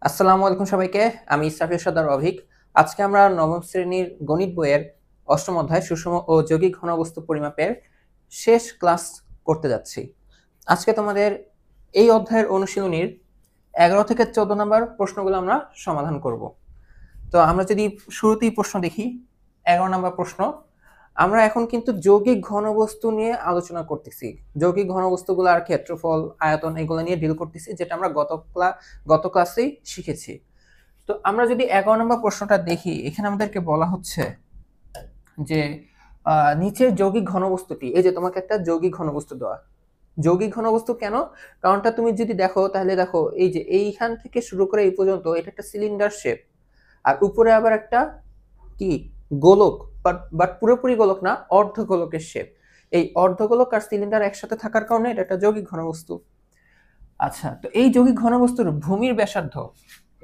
আসসালামু আলাইকুম সবাইকে। আমি ইসরাফিল সর্দার অভিক। আজকে আমরা নবম শ্রেণীর গণিত বইয়ের অষ্টম অধ্যায় সুষম ও যৌগিক ঘনবস্তু পরিমাপের শেষ ক্লাস করতে যাচ্ছি। আজকে তোমাদের এই অধ্যায়ের অনুশীলনীর 11 থেকে 14 নম্বর প্রশ্নগুলো আমরা সমাধান করব। তো আমরা যদি শুরুতেই প্রশ্ন দেখি, 11 নম্বর প্রশ্ন। আমরা এখন কিন্তু যৌগিক ঘনবস্তু নিয়ে আলোচনা করতেছি। যৌগিক ঘনবস্তুগুলোর ক্ষেত্রফল, আয়তন এগুলো নিয়ে ডিল করতেছি, যেটা আমরা গত ক্লাসেই শিখেছি। তো আমরা যদি 11 নম্বর প্রশ্নটা দেখি, এখানে আমাদেরকে বলা হচ্ছে যে নিচের যৌগিক ঘনবস্তুটি, এই যে তোমাকে একটা যৌগিক ঘনবস্তু দেওয়া। যৌগিক ঘনবস্তু কেন? কারণটা তুমি যদি দেখো তাহলে দেখো, এই যে এইখান থেকে শুরু করে এই পর্যন্ত এটা একটা সিলিন্ডার শেপ, আর উপরে আবার একটা কি গোলক, বাট পুরোপুরি গোলক না, অর্ধ গোলকের শেপ। এই অর্ধগোলক আর সিলিন্ডার একসাথে থাকার কারণে এটা একটা যৌগিক ঘনবস্তু। আচ্ছা, তো এই যৌগিক ঘনবস্তুর ভূমির ব্যাসার্ধ,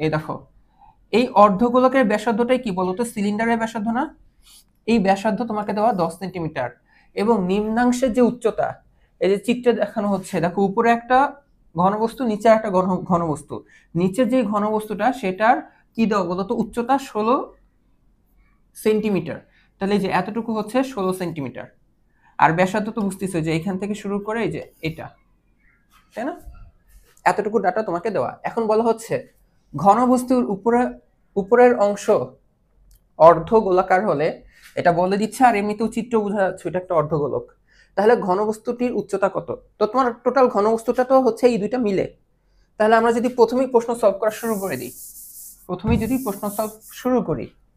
এই দেখো, এই অর্ধগোলকের ব্যাসার্ধটাই কি বলতো? সিলিন্ডারের ব্যাসার্ধ না? এই ব্যাসার্ধ তোমাকে দেওয়া 10 সেন্টিমিটার, এবং নিম্নাংশের যে উচ্চতা, এই যে চিত্রে দেখানো হচ্ছে, দেখো উপরে একটা ঘনবস্তু, নিচে একটা ঘনবস্তু। নিচের যে ঘনবস্তুটা সেটার কি দেওয়া বলতো? উচ্চতা 16 সেন্টিমিটার। তাহলে এই যে এতটুকু হচ্ছে 16 সেন্টিমিটার। আর ব্যাসার্ধ তো বুঝতেছো যে এখান থেকে শুরু করে এই যে এটা, তাই না? এতটুকু ডাটা তোমাকে দেওয়া। এখন বলা হচ্ছে ঘনবস্তুর উপরের অংশ অর্ধ গোলাকার হলে, এটা বলে দিচ্ছে, আর এমনিতেও চিত্র বোঝা যাচ্ছে এটা একটা অর্ধগোলক। তাহলে ঘনবস্তুটির উচ্চতা কত? তো তোমার টোটাল ঘনবস্তুটা তো হচ্ছে এই দুইটা মিলে। তাহলে আমরা যদি প্রথমেই প্রশ্ন সলভ করা শুরু করে দিই,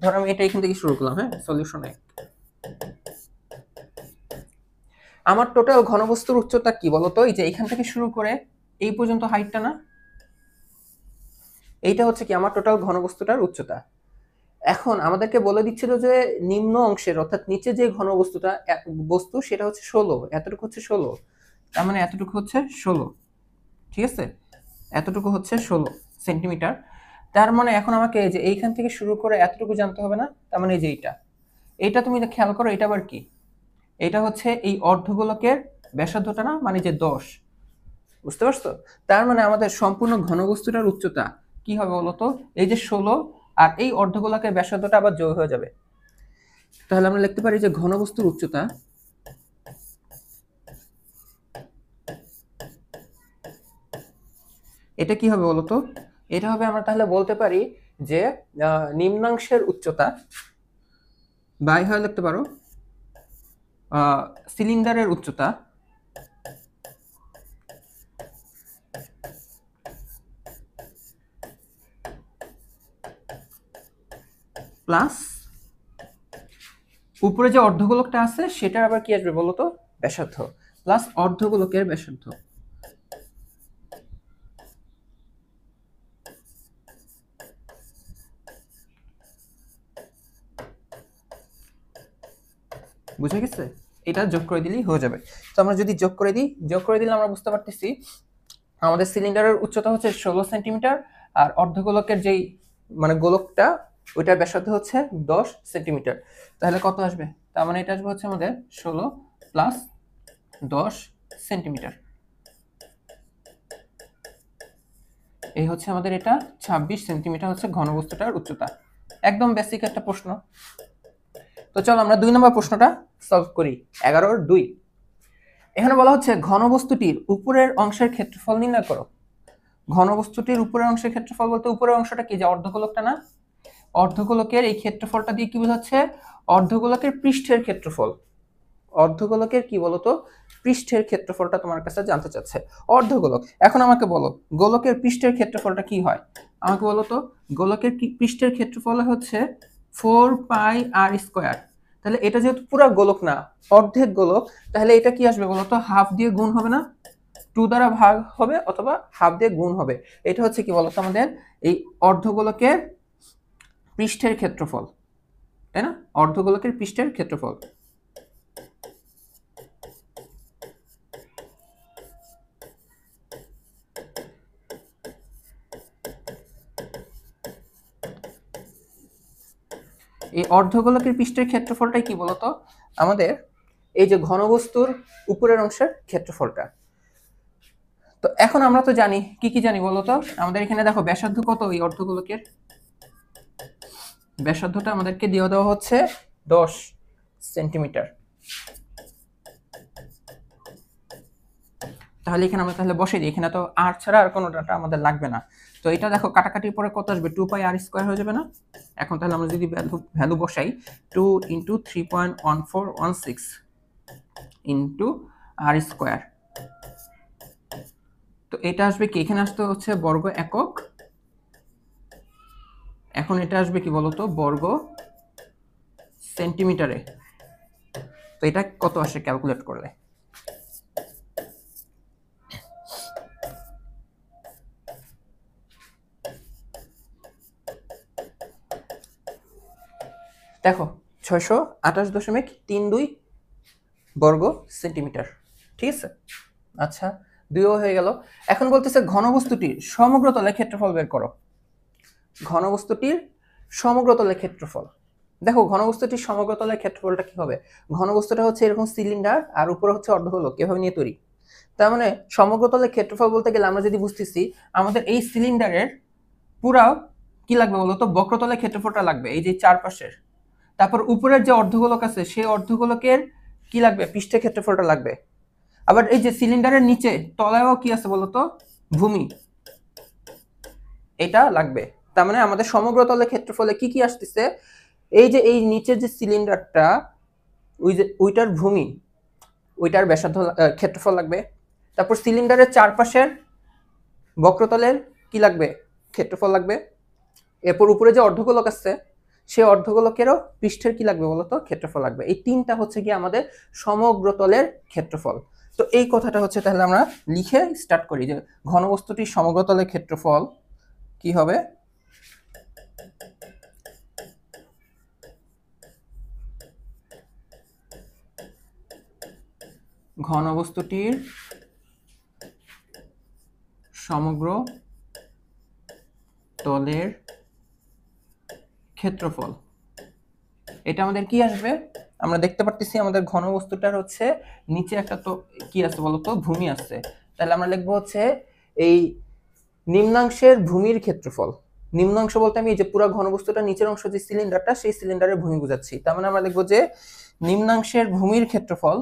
ধর আমি এটা এখান থেকে শুরু করলাম। হ্যাঁ, সলিউশনে আমার টোটাল ঘনবস্তুর উচ্চতা কি বলতো? এই যে এখান থেকে শুরু করে এই পর্যন্ত হাইটটা না, এইটা হচ্ছে কি আমার টোটাল ঘনবস্তুটার উচ্চতা। এখন আমাদেরকে বলে দিচ্ছিল যে নিম্ন অংশের, অর্থাৎ নিচে যে ঘনবস্তুটা বস্তু সেটা হচ্ছে 16, এতটুকু হচ্ছে 16। তার মানে এতটুকু হচ্ছে 16, ঠিক আছে? এতটুকু হচ্ছে 16 সেন্টিমিটার। তার মানে এখন আমাকে এই যে এইখান থেকে শুরু করে এতটুকু জানতে হবে না? তার মানে এই যে এইটা তুমি খেয়াল করো, এটা আবার কি? এটা হচ্ছে এই অর্ধগোলকের ব্যাসার্ধটা না, মানে যে 10, বুঝতে পারছো? তার মানে আমাদের সম্পূর্ণ ঘনবস্তুটার উচ্চতা কি হবে বলতো? এই যে 16 আর এই অর্ধগোলকের ব্যাসার্ধটা আবার যোগ হয়ে যাবে। তাহলে আমরা লিখতে পারি যে ঘনবস্তুর উচ্চতা এটা কি হবে বলতো? এটা হবে, আমরা তাহলে বলতে পারি যে নিম্নাংশের উচ্চতা বাই হয় লিখতে পারো সিলিন্ডারের উচ্চতা প্লাস উপরে যে অর্ধগোলকটা আছে সেটার আবার কি আসবে বলতো? ব্যাসার্ধ, প্লাস অর্ধগোলকের ব্যাসার্ধ। বুঝে গেছে? এটা যোগ করে দিলেই হয়ে যাবে। তো আমরা যদি যোগ করে দিলে আমরা বুঝতে পারতেছি আমাদের সিলিন্ডারের উচ্চতা হচ্ছে 16 সেন্টিমিটার, আর অর্ধগোলকের যেই মানে গোলকটা ওইটার ব্যাসার্ধ হচ্ছে 10 সেন্টিমিটার। তাহলে কত আসবে? তার মানে এটা আসবে হচ্ছে আমাদের 16 প্লাস 10 সেন্টিমিটার। এই হচ্ছে আমাদের এটা 26 সেন্টিমিটার হচ্ছে ঘনবস্তুটার উচ্চতা। একদম বেসিক একটা প্রশ্ন। তো চলো আমরা 2 নম্বর প্রশ্নটা সলভ করি। 11-2 এখানে বলা হচ্ছে ঘনবস্তুটির উপরের অংশের ক্ষেত্রফল নির্ণয় করো। ঘনবস্তুটির উপরের অংশের ক্ষেত্রফল বলতে উপরের অংশটা কি? যে অর্ধগোলকটা না? অর্ধগোলকের এই ক্ষেত্রফলটা দিয়ে কি বোঝাচ্ছে? অর্ধগোলকের পৃষ্ঠের ক্ষেত্রফল। অর্ধগোলকের কি বলতো? পৃষ্ঠের ক্ষেত্রফলটা তোমার কাছে জানতে চাচ্ছে। অর্ধগোলক। এখন আমাকে বলো গোলকের পৃষ্ঠের ক্ষেত্রফলটা কি হয়? আমাকে বলো তো। গোলকের পৃষ্ঠের ক্ষেত্রফল হচ্ছে 4 পাই আর স্কয়ার। তাহলে এটা যেহেতু পুরো গোলক না, অর্ধেক গোলক, তাহলে এটা কি আসবে বলতো? হাফ দিয়ে গুণ হবে না? 2 দ্বারা ভাগ হবে অথবা হাফ দিয়ে গুণ হবে। এটা হচ্ছে কি বলতো? আমাদের এই অর্ধগোলকের পৃষ্ঠের ক্ষেত্রফল, তাই না? অর্ধগোলকের পৃষ্ঠের ক্ষেত্রফল। এই অর্ধগোলকের পৃষ্ঠের ক্ষেত্রফলটাই কি বলতো? আমাদের এই যে ঘনবস্তুর উপরের অংশের ক্ষেত্রফলটা। তো এখন আমরা তো জানি কি কি জানি বলো তো, আমাদের এখানে দেখো ব্যাসার্ধ কত, এই অর্ধগোলকের ব্যাসার্ধটা আমাদেরকে দিয়ে দেওয়া হচ্ছে 10 সেন্টিমিটার। তাহলে এখানে আমরা তাহলে বসে দিই, এখানে তো আর ছাড়া আর কোনো ডাটা আমাদের লাগবে না। তো এটা দেখো কাটাকাটির পরে কত আসবে, 2 পাই আর স্কয়ার হয়ে যাবে না। এখন তাহলে আমরা যদি ভ্যালু বসাই 2 × 3.1416 ইন্টু আর স্কয়ার, তো এটা আসবে কি, এখানে আসতে হচ্ছে বর্গ একক, এখন এটা আসবে কি বলতো বর্গ সেন্টিমিটারে। তো এটা কত আসে ক্যালকুলেট করলে, দেখো 628.32 বর্গ সেন্টিমিটার, ঠিক আছে। আচ্ছা, 2 হয়ে গেল। এখন বলতেছে ঘনবস্তুটির সমগ্র তলের ক্ষেত্রফল বের করো। ঘনবস্তুটির সমগ্র তলের ক্ষেত্রফল, দেখো ঘনবস্তুটির সমগ্র তলের ক্ষেত্রফলটা কি হবে, ঘনবস্তুটা হচ্ছে এরকম সিলিন্ডার আর উপরে হচ্ছে অর্ধগোলক, এভাবে নিয়ে তৈরি। তার মানে সমগ্র তলের ক্ষেত্রফল বলতে গেলে আমরা যদি বুঝতেছি আমাদের এই সিলিন্ডারের পুরা কি লাগবে বলতো, বক্রতলের ক্ষেত্রফলটা লাগবে, এই যে চারপাশের। তারপর উপরের যে অর্ধগোলক আছে সেই অর্ধগোলকের কি লাগবে, পৃষ্ঠের ক্ষেত্রফলটা লাগবে। আবার এই যে সিলিন্ডারের নিচে তলায়ও কি আছে বলতো, ভূমি, এটা লাগবে। তার মানে আমাদের সমগ্র তলের ক্ষেত্রফলে কি কি আসতেছে, এই যে এই নিচের যে সিলিন্ডারটা, ওই যে ওইটার ভূমি, ওইটার ব্যাসার্ধ ক্ষেত্রফল লাগবে। তারপর সিলিন্ডারের চারপাশের বক্রতলের কি লাগবে, ক্ষেত্রফল লাগবে। এরপর উপরে যে অর্ধগোলক আছে সেই অর্ধগোলকেরও পৃষ্ঠের কি লাগবে বলতো, ক্ষেত্রফল লাগবে। এই তিনটা হচ্ছে কি আমাদের সমগ্র তলের ক্ষেত্রফল। তো এই কথাটা হচ্ছে তাহলে আমরা লিখে স্টার্ট করি যে ঘনবস্তুটির সমগ্র তলের ক্ষেত্রফল কি হবে, ঘনবস্তুটির সমগ্র তলের ক্ষেত্রফল। এটা আমাদের কি আসবে, আমরা দেখতে পাচ্ছি আমাদের ঘনবস্তুটার হচ্ছে নিচে একটা তো কি আছে বলতো, ভূমি আছে। তাহলে আমরা লিখবো হচ্ছে এই নিম্নাংশের ভূমির ক্ষেত্রফল। নিম্নাংশ বলতে আমি এই যে পুরো ঘনবস্তুটা নিচের অংশ যে সিলিন্ডারটা, সেই সিলিন্ডারের ভূমি বোঝাচ্ছি। তার মানে আমরা লিখবো যে নিম্নাংশের ভূমির ক্ষেত্রফল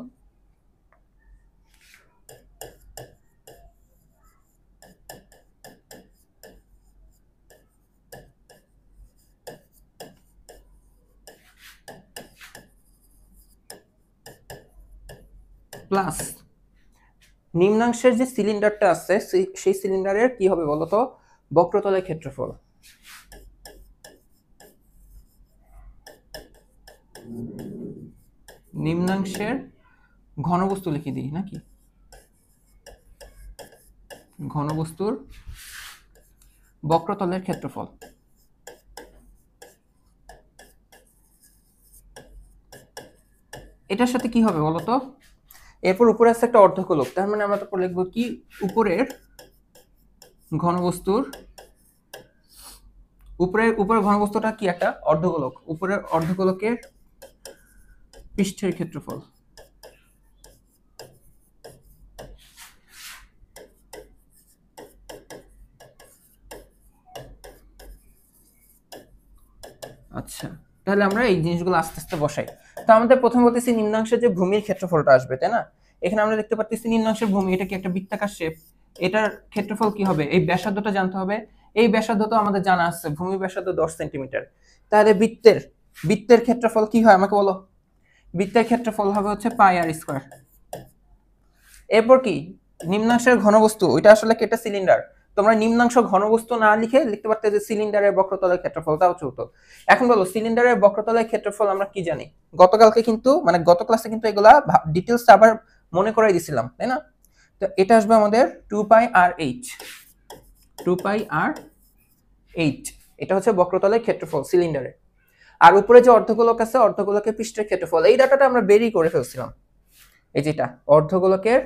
প্লাস নিম্নাংশের যে সিলিন্ডারটা আছে সেই সিলিন্ডারের কি হবে বলতো, বক্রতলের ক্ষেত্রফল। নিম্নাংশের ঘনবস্তু লিখে দিই নাকি, ঘনবস্তুর বক্রতলের ক্ষেত্রফল। এটার সাথে কি হবে বলতো, এরপর উপরে আছে একটা অর্ধগোলক, তার মানে আমরা তারপর লিখবো কি উপরের ঘনবস্তুর, উপরের ঘনবস্তুটা কি একটা অর্ধগোলক, উপরের অর্ধগোলকের পৃষ্ঠের ক্ষেত্রফল। আচ্ছা, তাহলে আমরা এই জিনিসগুলো আস্তে আস্তে বসাই। তো আমাদের প্রথম বলতেছি নিম্নাংশের যে ভূমির ক্ষেত্রফলটা আসবে, তাই না। এখানে আমরা দেখতে পাচ্ছি নিম্নাংশের ভূমি, এটা কি একটা বৃত্তাকার শেপ, এটার ক্ষেত্রফল কি হবে, এই ব্যাসার্ধটা জানতে হবে। এই ব্যাসার্ধ তো আমাদের জানা আছে, ভূমি ব্যাসার্ধ 10 সেন্টিমিটার। তাহলে বৃত্তের ক্ষেত্রফল কি হয় আমাকে বলো, বৃত্তের ক্ষেত্রফল হবে হচ্ছে পাই আর স্কয়ার। এরপর কি নিম্নাংশের ঘনবস্তু, ওইটা আসলে কি একটা সিলিন্ডার, তোমরা নিম্নাংশ ঘনবস্তু না লিখে লিখতে পারতে যে সিলিন্ডারের বক্রতলের ক্ষেত্রফল, তাও চলতো। এখন বলো সিলিন্ডারের বক্রতলের ক্ষেত্রফল আমরা কি জানি, গতকালকে কিন্তু মানে গত ক্লাসে কিন্তু এগুলা ডিটেইলস আবার মনে করাই দিছিলাম, তাই না। তো এটা আসবে আমাদের 2 পাই আর এইচ, 2 পাই আর এইচ, এটা হচ্ছে বক্রতলের ক্ষেত্রফল সিলিন্ডারে। আর উপরে যে অর্ধগোলক আছে অর্ধগোলকের পৃষ্ঠের ক্ষেত্রফল, এই ডাটাটা আমরা বেরই করে ফেলছিলাম, এই যেটা অর্ধগোলকের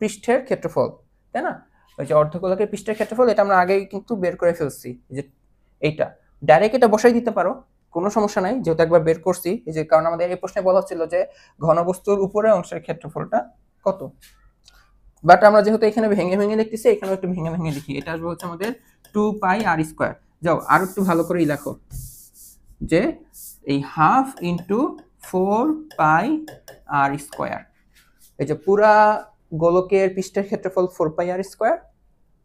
পৃষ্ঠের ক্ষেত্রফল, তাই না। ওই যে অর্ধগোলকের পৃষ্ঠের ক্ষেত্রফল, এটা আমরা আগেই কিন্তু বের করে ফেলছি, যে এইটা ডাইরেক্ট এটা বসাই দিতে পারো, কোনো সমস্যা নাই, যেহেতু একবার বের করছি। এই যে কারণ আমাদের এই প্রশ্নে বলা হচ্ছিল যে ঘনবস্তুর উপরে অংশের ক্ষেত্রফলটা কত। বাট আমরা যেহেতু এখানে ভেঙে ভেঙে লিখতেছি, এখানেও একটু ভেঙে ভেঙে লিখি। এটা আসবে হচ্ছে আমাদের 2 পাই আর স্কয়ার। যাও আর একটু ভালো করেই লেখো যে এই হাফ ইন্টু 4 পাই আর স্কয়ার। এই যে পুরা গোলকের পৃষ্ঠের ক্ষেত্রফল 4 পাই আর স্কয়ার,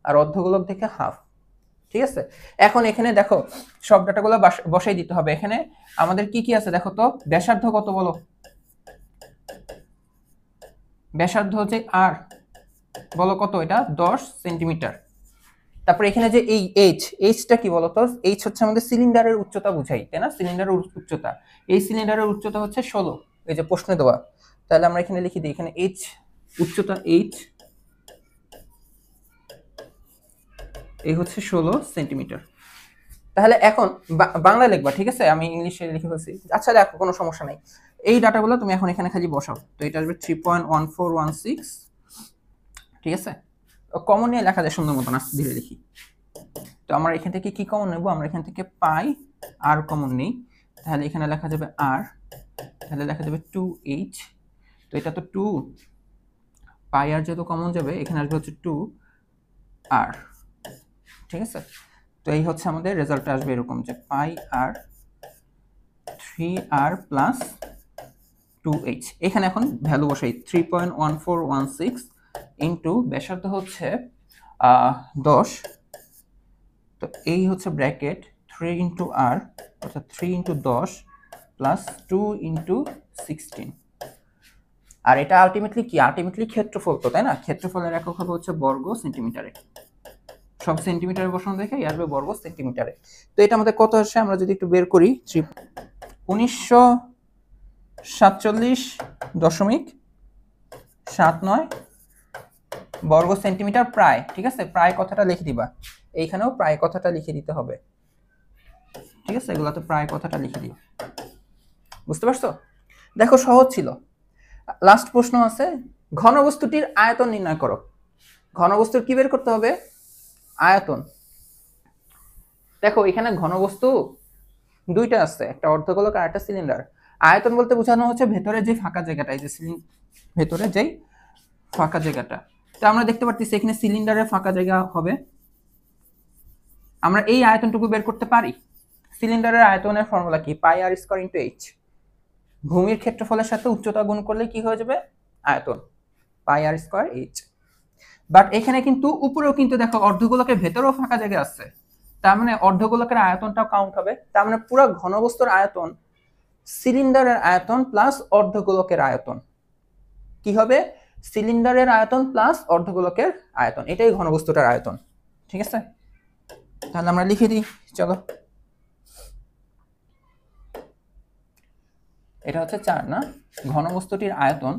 আর অর্ধগোলক থেকে হাফ। ঠিক আছে, এখন এখানে দেখো সব ডাটাগুলো বসাই দিতে হবে। এখানে আমাদের কি কি আছে দেখো তো। ব্যাসার্ধ কত বলো? ব্যাসার্ধ হচ্ছে আর, বলো কত? এটা 10 সেন্টিমিটার। তারপর এখানে যে এই এইচটা কি বলতো? এইচ হচ্ছে আমাদের সিলিন্ডারের উচ্চতা বুঝাই, তাই না? সিলিন্ডারের উচ্চতা, এই সিলিন্ডারের উচ্চতা হচ্ছে 16, এই যে প্রশ্নে দেওয়া। তাহলে আমরা এখানে লিখে দিই, এখানে এইচ উচ্চতা, এইচ এই হচ্ছে 16 সেন্টিমিটার। তাহলে এখন বাংলা লিখবা, ঠিক আছে? আমি ইংলিশে লিখে ফেলছি। আচ্ছা দেখো, কোনো সমস্যা নাই, এই ডাটাগুলো তুমি এখন এখানে খালি বসাও। তো এটা আসবে 3.1416, ঠিক আছে? কমন নিয়ে লেখা যায় সুন্দর মতন, আস্তে ধীরে লিখি। তো আমরা এখান থেকে কি কমন নেব? আমরা এখান থেকে পাই আর কমন নেই, তাহলে এখানে লেখা যাবে আর, তাহলে লেখা যাবে 2h। তো এটা তো 2 পাই আর যেহেতু কমন যাবে, এখানে আসবে হচ্ছে 2 আর, ঠিক আছে? তো এই হচ্ছে আমাদের রেজাল্টটা আসবে এরকম যে পাই আর 3r প্লাস 2h। এখানে এখন ভ্যালু বসাই, 3.1416 ইন্টু ব্যাসার্ধ হচ্ছে 10। তো এই হচ্ছে ব্র্যাকেট 3 ইন্টু আর, অর্থাৎ 3 ইন্টু 10 প্লাস 2 ইন্টু 16। আর এটা আলটিমেটলি কি? আলটিমেটলি ক্ষেত্রফল তো, তাই না? ক্ষেত্রফলের একক হবে হচ্ছে বর্গ সেন্টিমিটারে। সব সেন্টিমিটারে বসানো দেখে আসবে বর্গ সেন্টিমিটারে। তো এটা আমাদের কত আসে আমরা যদি একটু বের করি, 1947.79 বর্গ সেন্টিমিটার প্রায়, ঠিক আছে? প্রায় কথাটা লিখে দিবা, এইখানেও প্রায় কথাটা লিখে দিতে হবে, ঠিক আছে? এগুলাতে প্রায় কথাটা লিখে দিবা, বুঝতে পারছো? দেখো সহজ ছিল। লাস্ট প্রশ্ন আছে, ঘনবস্তুটির আয়তন নির্ণয় করো। ঘনবস্তুর কি বের করতে হবে? আয়তন। দেখো এখানে ঘনবস্তু দুইটা আছে, একটা অর্ধগোলক আর একটা সিলিন্ডার। আয়তন বলতে বোঝানো হচ্ছে ভেতরে যে ফাঁকা জায়গাটা, এই যে ভেতরে যেই ফাঁকা জায়গাটা। তো আমরা দেখতে পাচ্ছি এখানে সিলিন্ডারের ফাঁকা জায়গা হবে। আমরা এই আয়তনটুকু বের করতে পারি। সিলিন্ডারের আয়তনের ফর্মুলা কি? পাই আর স্কয়ার ইন্টু এইচ। ভূমির ক্ষেত্রফলের সাথে উচ্চতা গুণ করলে কি হয়ে যাবে? আয়তন, পাই আর স্কয়ার এইচ। বাট এখানে কিন্তু উপরেও কিন্তু দেখো অর্ধগোলকের ভেতরেও ফাঁকা জায়গা আছে, তার মানে অর্ধগোলকের আয়তনটাও কাউন্ট হবে। তার মানে পুরো ঘনবস্তুর আয়তন সিলিন্ডারের আয়তন প্লাস অর্ধগোলকের আয়তন কি হবে? সিলিন্ডারের আয়তন প্লাস অর্ধগোলকের আয়তন, এটাই ঘনবস্তুটার আয়তন, ঠিক আছে? তাহলে আমরা লিখে দিই, চলো। এটা হচ্ছে 4 না? ঘনবস্তুটির আয়তন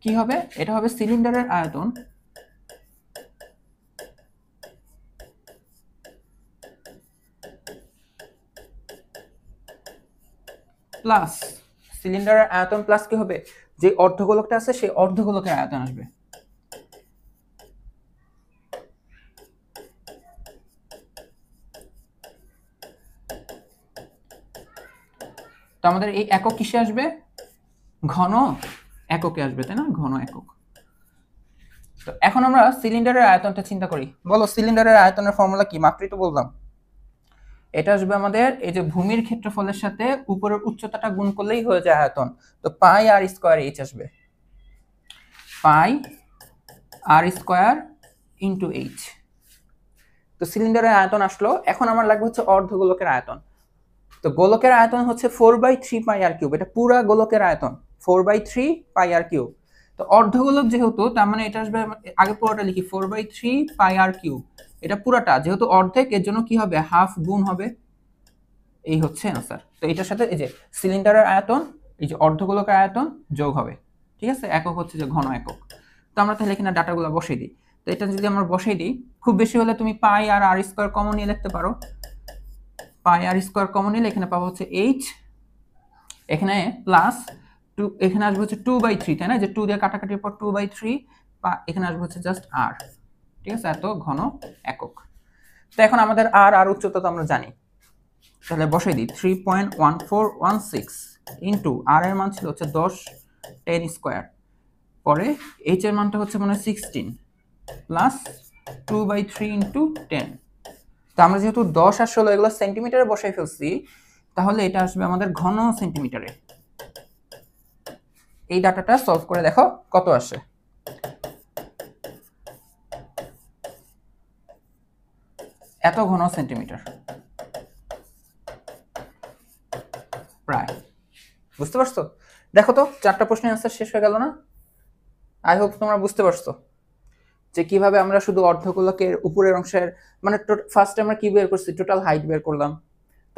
কি হবে? এটা হবে সিলিন্ডারের আয়তন প্লাস সিলিন্ডারের আয়তন প্লাস কি হবে? যে অর্ধগোলকটা আছে সেই অর্ধগোলকের আয়তন আসবে। তো আমাদের এই একক কিসে আসবে? ঘন এককে আসবে, তাই না? ঘন একক। তো এখন আমরা সিলিন্ডারের আয়তনটা চিন্তা করি। বলো সিলিন্ডারের আয়তনের ফর্মুলা কি? মাত্রই তো বললাম। এটা আসবে আমাদের এই যে ভূমির ক্ষেত্রফলের সাথে উপরের উচ্চতাটা গুণ করলেই হয়ে যায় আয়তন। তো পাই আর স্কয়ার এইচ আসবে, পাই আর স্কয়ার ইন্টু এইচ। তো সিলিন্ডারের আয়তন আসলো। এখন আমার লাগবে হচ্ছে অর্ধগোলকের আয়তন। তো গোলকের আয়তন হচ্ছে 4/3 পাই আর কিউব। এটা পুরা গোলকের আয়তন 4/3 পাই আর কিউব। তো অর্ধগোলক যেহেতু, তার মানে এটা আসবে, আগে পুরোটা লিখি, 4/3 পাই আর কিউব। এটা পুরাটা যেহেতু অর্ধেক, এর জন্য কি হবে? হাফ গুণ হবে। এই হচ্ছে অ্যান্সার। তো এটার সাথে এই যে সিলিন্ডারের আয়তন, এই যে অর্ধগোলকের আয়তন যোগ হবে, ঠিক আছে? একক হচ্ছে যে ঘন একক। তো আমরা তাহলে এখানে ডাটাগুলো বসাই দিই। তো এটা যদি আমরা বসাই দিই, খুব বেশি হলে তুমি পাই আর আর স্কয়ার কমন নিয়ে লিখতে পারো। পাই আর স্কয়ার কমন নিলে এখানে পাবো হচ্ছে এইচ, এখানে প্লাস 2, এখানে আসবে হচ্ছে 2/3, তাই না? যে 2 দিয়ে কাটাকাটির পর 2/3, এখানে আসবে হচ্ছে জাস্ট আর, ঠিক আছে? এত ঘন একক। তো এখন আমাদের আর উচ্চতা তো আমরা জানি, তাহলে বসাই দিই 3.1416 ইন্টু আর এর মান ছিল হচ্ছে 10 10 স্কোয়ার, পরে এইচ এর মানটা হচ্ছে মানে 16 প্লাস 2/3 ইন্টু 10। তো আমরা যেহেতু 10 আর 16 এগুলো সেন্টিমিটারে বসাই ফেলছি, তাহলে এটা আসবে আমাদের ঘন সেন্টিমিটারে। এই ডাটাটা সলভ করে দেখো কত আসে। এত ঘন সেন্টিমিটার প্রায়। বুঝতে পারছো? দেখো তো 4টা প্রশ্নের অ্যান্সার শেষ হয়ে গেল না? আই হোপ তোমরা বুঝতে পারছো যে কিভাবে আমরা শুধু অর্ধগোলকের উপরের অংশের মানে ফার্স্টে আমরা কি বের করছি, টোটাল হাইট বের করলাম,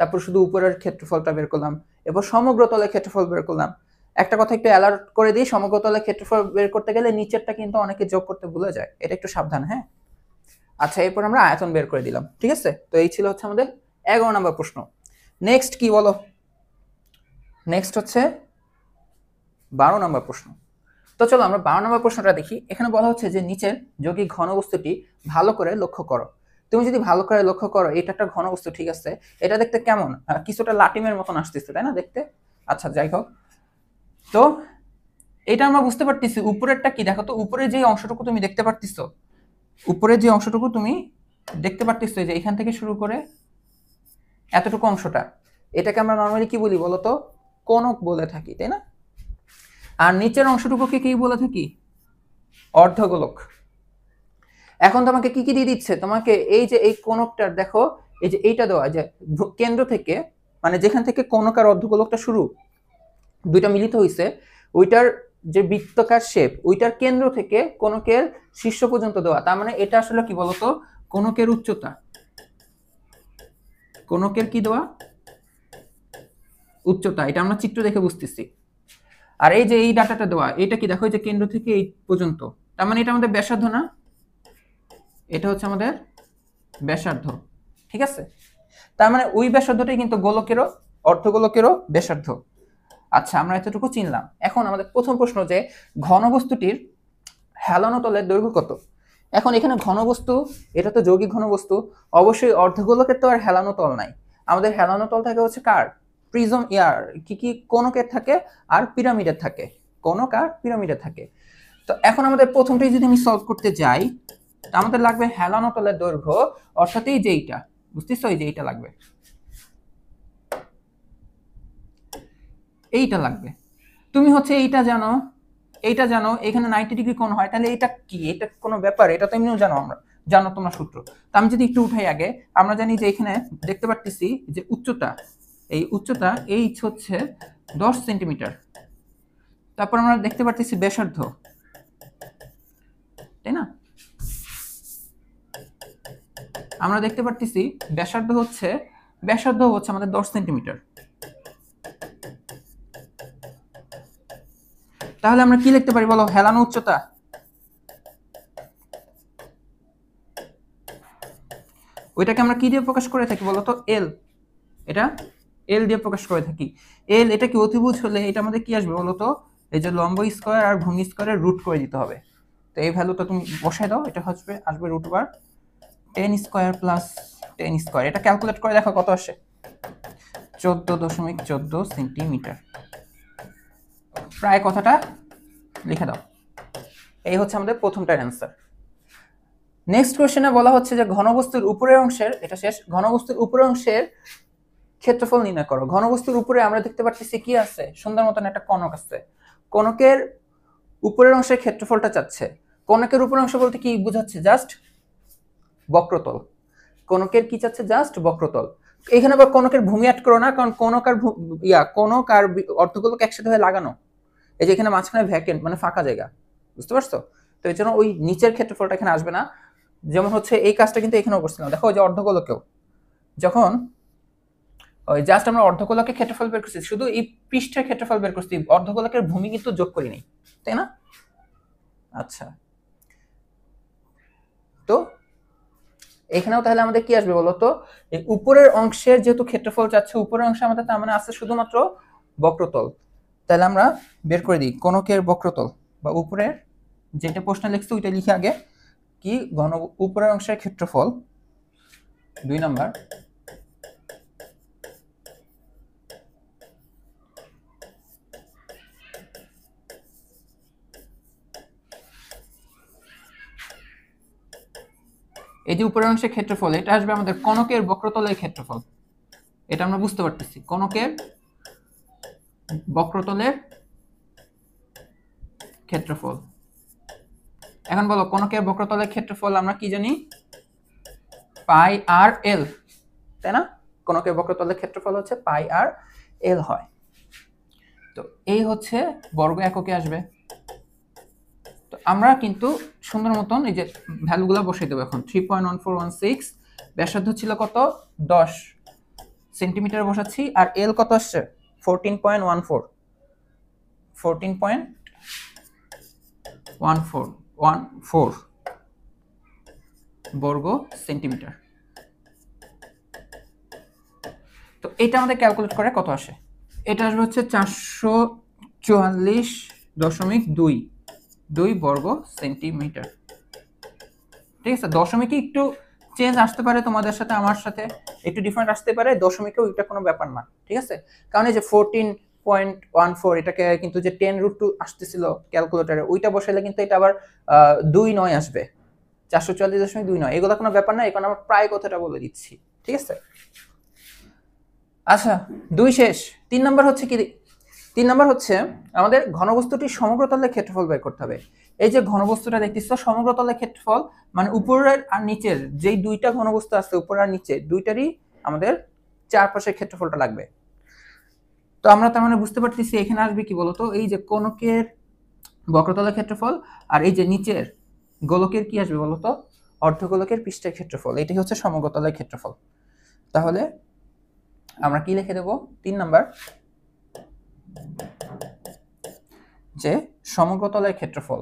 তারপর শুধু উপরের ক্ষেত্রফলটা বের করলাম, এবার সমগ্র তলের ক্ষেত্রফল বের করলাম। একটা কথা একটু অ্যালার্ট করে দিই, সমগ্র তলের ক্ষেত্রফল বের করতে গেলে নিচেরটা কিন্তু অনেকে যোগ করতে ভুলে যায়, এটা একটু সাবধান, হ্যাঁ? আচ্ছা, এরপর আমরা আয়তন বের করে দিলাম, ঠিক আছে? তো এই ছিল হচ্ছে আমাদের 11 নম্বর প্রশ্ন। নেক্সট কি বলো? নেক্সট হচ্ছে 12 নম্বর প্রশ্ন। তো চলো আমরা 12 নম্বর প্রশ্নটা দেখি। এখানে বলা হচ্ছে যে নিচের যৌগিক ঘনবস্তুটি ভালো করে লক্ষ্য করো। তুমি যদি ভালো করে লক্ষ্য করো, এটা একটা ঘনবস্তু, ঠিক আছে? এটা দেখতে কেমন? কিছুটা লাটিমের মতন আসতেছে, তাই না দেখতে? আচ্ছা, যাই হোক, তো এটা আমরা বুঝতে পারতেছি উপরেরটা কি। দেখো তো, উপরে যে অংশটুকু তুমি দেখতে পারতেছো, উপরের যে অংশটুকু তুমি দেখতে পারতেছো, যে এখান থেকে শুরু করে এতটুকু অংশটা, এটাকে আমরা নর্মালি কি বলি বলো তো? কোণক বলে থাকি, তাই না? আর নিচের অংশটুকুকে কি বলে থাকি? অর্ধগোলক। এখন তোমাকে কি কি দিয়ে দিচ্ছে? তোমাকে এই যে এই কোণকটার দেখো, এই যে এইটা দেওয়া, যে কেন্দ্র থেকে মানে যেখান থেকে কোণক আর অর্ধগোলকটা শুরু, দুইটা মিলিত হইছে, ওইটার যে বৃত্তাকার শেপ, ওইটার কেন্দ্র থেকে কোণকের শীর্ষ পর্যন্ত দেওয়া। তার মানে এটা আসলে কি বলতো? কোণকের উচ্চতা। কোণকের কি দেওয়া? উচ্চতা। এটা আমরা চিত্র দেখে বুঝতেছি। আর এই যে এই ডাটাটা দেওয়া, এটা কি দেখো, এই যে কেন্দ্র থেকে এই পর্যন্ত, তার মানে এটা আমাদের ব্যাসার্ধ না? এটা হচ্ছে আমাদের ব্যাসার্ধ, ঠিক আছে? তার মানে ওই ব্যাসার্ধটাই কিন্তু গোলকেরও, অর্ধগোলকেরও ব্যাসার্ধ। আচ্ছা, আমরা এতটুকু চিনলাম। এখন আমাদের প্রথম প্রশ্ন, যে ঘনবস্তুটির হেলানো তলের দৈর্ঘ্য কত? এখন এখানে ঘনবস্তু, এটা তো যৌগিক ঘনবস্তু, অবশ্যই অর্ধগোলকের তো আর হেলানো তল নাই। আমাদের হেলানো তল থাকে হচ্ছে কার? প্রিজম, ইয়ার কি কি কোণকের থাকে আর পিরামিডের থাকে। কোণক আর পিরামিডের থাকে। তো এখন আমাদের প্রথমটাই যদি আমি সলভ করতে যাই, আমাদের লাগবে হেলানো তলের দৈর্ঘ্য, অর্থাৎ এই যে এইটা, বুঝতেছো? এই যে এইটা লাগবে, এইটা লাগবে। তুমি হচ্ছে এইটা জানো, এইটা জানো, এখানে 90 ডিগ্রি কোণ হয়, তাহলে এটা কি? এটা কোনো ব্যাপার? এটা তো এমনিও জানো, আমরা জানো তোমরা সূত্র। তো আমি যদি একটু উঠাই আগে, আমরা জানি যে এখানে দেখতে পাচ্ছি যে উচ্চতা, এই উচ্চতা এইচ হচ্ছে 10 সেন্টিমিটার। তারপর আমরা দেখতে পাচ্ছি ব্যাসার্ধ, তাই না? আমরা দেখতে পাচ্ছি ব্যাসার্ধ হচ্ছে আমাদের 10 সেন্টিমিটার। তাহলে আমরা কি লিখতে পারি বলো? হেলানো উচ্চতা, ওইটাকে আমরা কি দিয়ে প্রকাশ করে থাকি বলো তো? এল। এটা এল দিয়ে প্রকাশ করে থাকি। এল, এটা কি অতিভুজ হলে এটা আমাদের কি আসবে বলো তো? এই যে লম্ব স্কয়ার আর ভূমি স্কয়ারের রুট করে দিতে হবে। তো এই ভ্যালুটা তুমি বসায় দাও, এটা আসবে √10 স্কয়ার প্লাস 10 স্কয়ার। এটা ক্যালকুলেট করে দেখো কত আসে। 14.14 সেন্টিমিটার। প্রায় কথাটা লিখে দাও। এই হচ্ছে আমাদের প্রথমটার অ্যান্সার। নেক্সট কোশ্চেনে বলা হচ্ছে যে ঘনবস্তুর উপরের অংশের, এটা শেষ, ঘনবস্তুর উপরের অংশের ক্ষেত্রফল নির্ণয় করো। ঘনবস্তুর উপরে আমরা দেখতে পাচ্ছি কি আছে? সুন্দর মতন একটা কোণক আছে। কোণকের উপরের অংশের ক্ষেত্রফলটা চাচ্ছে। কোণকের উপরের অংশ বলতে কি বোঝাচ্ছে? জাস্ট বক্রতল। কোণকের কি চাচ্ছে? জাস্ট বক্রতল। এখানে আবার কোণকের ভূমি অ্যাড করো না, কারণ কোণক আর অর্ধগোলক একসাথে হয়ে লাগানো। এই যে এখানে মাঝখানে ভ্যাকেন্ট মানে ফাঁকা জায়গা, বুঝতে পারছো? তো এই জন্য ওই নিচের ক্ষেত্রফলটা এখানে আসবে না। যেমন হচ্ছে এই কাজটা কিন্তু এখানেও করছিলাম, দেখো ওই যে অর্ধগোলকেও যখন ওই জাস্ট আমরা অর্ধগোলকের ক্ষেত্রফল বের করছি, শুধু এই পৃষ্ঠের ক্ষেত্রফল বের করছি, অর্ধগোলকের ভূমি কিন্তু যোগ করি নাই, তাই না? আচ্ছা, তো এখানেও তাহলে আমাদের কি আসবে বলতো? এই উপরের অংশের যেহেতু ক্ষেত্রফল চাচ্ছে, উপরের অংশে আমাদের তার মানে আছে শুধুমাত্র বক্রতল। তাহলে আমরা বের করে দিই কোণকের বক্রতল, বা উপরের যেটা প্রশ্নে লিখছি ওইটা লিখে আগে, কি উপরের অংশের ক্ষেত্রফল 2 নাম্বার এই যে উপরের অংশের ক্ষেত্রফল, এটা আসবে আমাদের কনকের বক্রতলের ক্ষেত্রফল। এটা আমরা বুঝতে পারতেছি, কনকের বক্রতলের ক্ষেত্রফল। এখন বলো, কনকের বক্রতলের ক্ষেত্রফল আমরা কি জানি? পাই আর এল, তাই না? কনকের বক্রতলের ক্ষেত্রফল হচ্ছে পাই আর এল হয়। তো এই হচ্ছে বর্গ এককে আসবে। তো আমরা কিন্তু সুন্দর মতন এই যে ভ্যালুগুলো বসাই দেবো এখন। 3.1416, ব্যাসার্ধ ছিল কত? 10 সেন্টিমিটার বসাচ্ছি। আর এল কত আসছে? 14.14 14.14 বর্গ সেন্টিমিটার। তো এটা আমাদের ক্যালকুলেট করে কত আসে? এটা আসবে হচ্ছে 444.22 বর্গ সেন্টিমিটার। ঠিক আছে, দশমিকে একটু চেঞ্জ আসতে পারে, তোমাদের সাথে আমার সাথে একটু ডিফারেন্ট আসতে পারে, দশমিকেও এটা কোনো ব্যাপার না। ঠিক আছে, কারণ এই যে 14.14 এটাকে কিন্তু যে 10√2 আসতেছিল ক্যালকুলেটরে, ওইটা বসাইলে কিন্তু এটা আবার 2.9 আসবে, 444.29। এগুলো কোনো ব্যাপার না, এখন আমরা প্রায় কথাটা বলে দিচ্ছি। ঠিক আছে, আচ্ছা 2 শেষ। 3 নাম্বার হচ্ছে কি? 3 নাম্বার হচ্ছে আমাদের ঘনবস্তুটির সমগ্র তলের ক্ষেত্রফল বের করতে হবে। এই যে ঘনবস্তুটা দেখতেছো, সমগ্র তলের ক্ষেত্রফল মানে উপরের আর নিচের যেই দুইটা ঘনবস্তু আছে, উপর আর নিচে দুইটারই আমাদের চারপাশের ক্ষেত্রফলটা লাগবে। তো আমরা তার মানে বুঝতে পারতেছি এখানে আসবে কি বলতো, এই যে কোণকের বক্রতলের ক্ষেত্রফল, আর এই যে নিচের গোলকের কি আসবে বলতো? অর্ধগোলকের পৃষ্ঠের ক্ষেত্রফল। এটাই হচ্ছে সমগ্র তলের ক্ষেত্রফল। তাহলে আমরা কি লিখে দেব? 3 নাম্বার, যে সমগ্র তলের ক্ষেত্রফল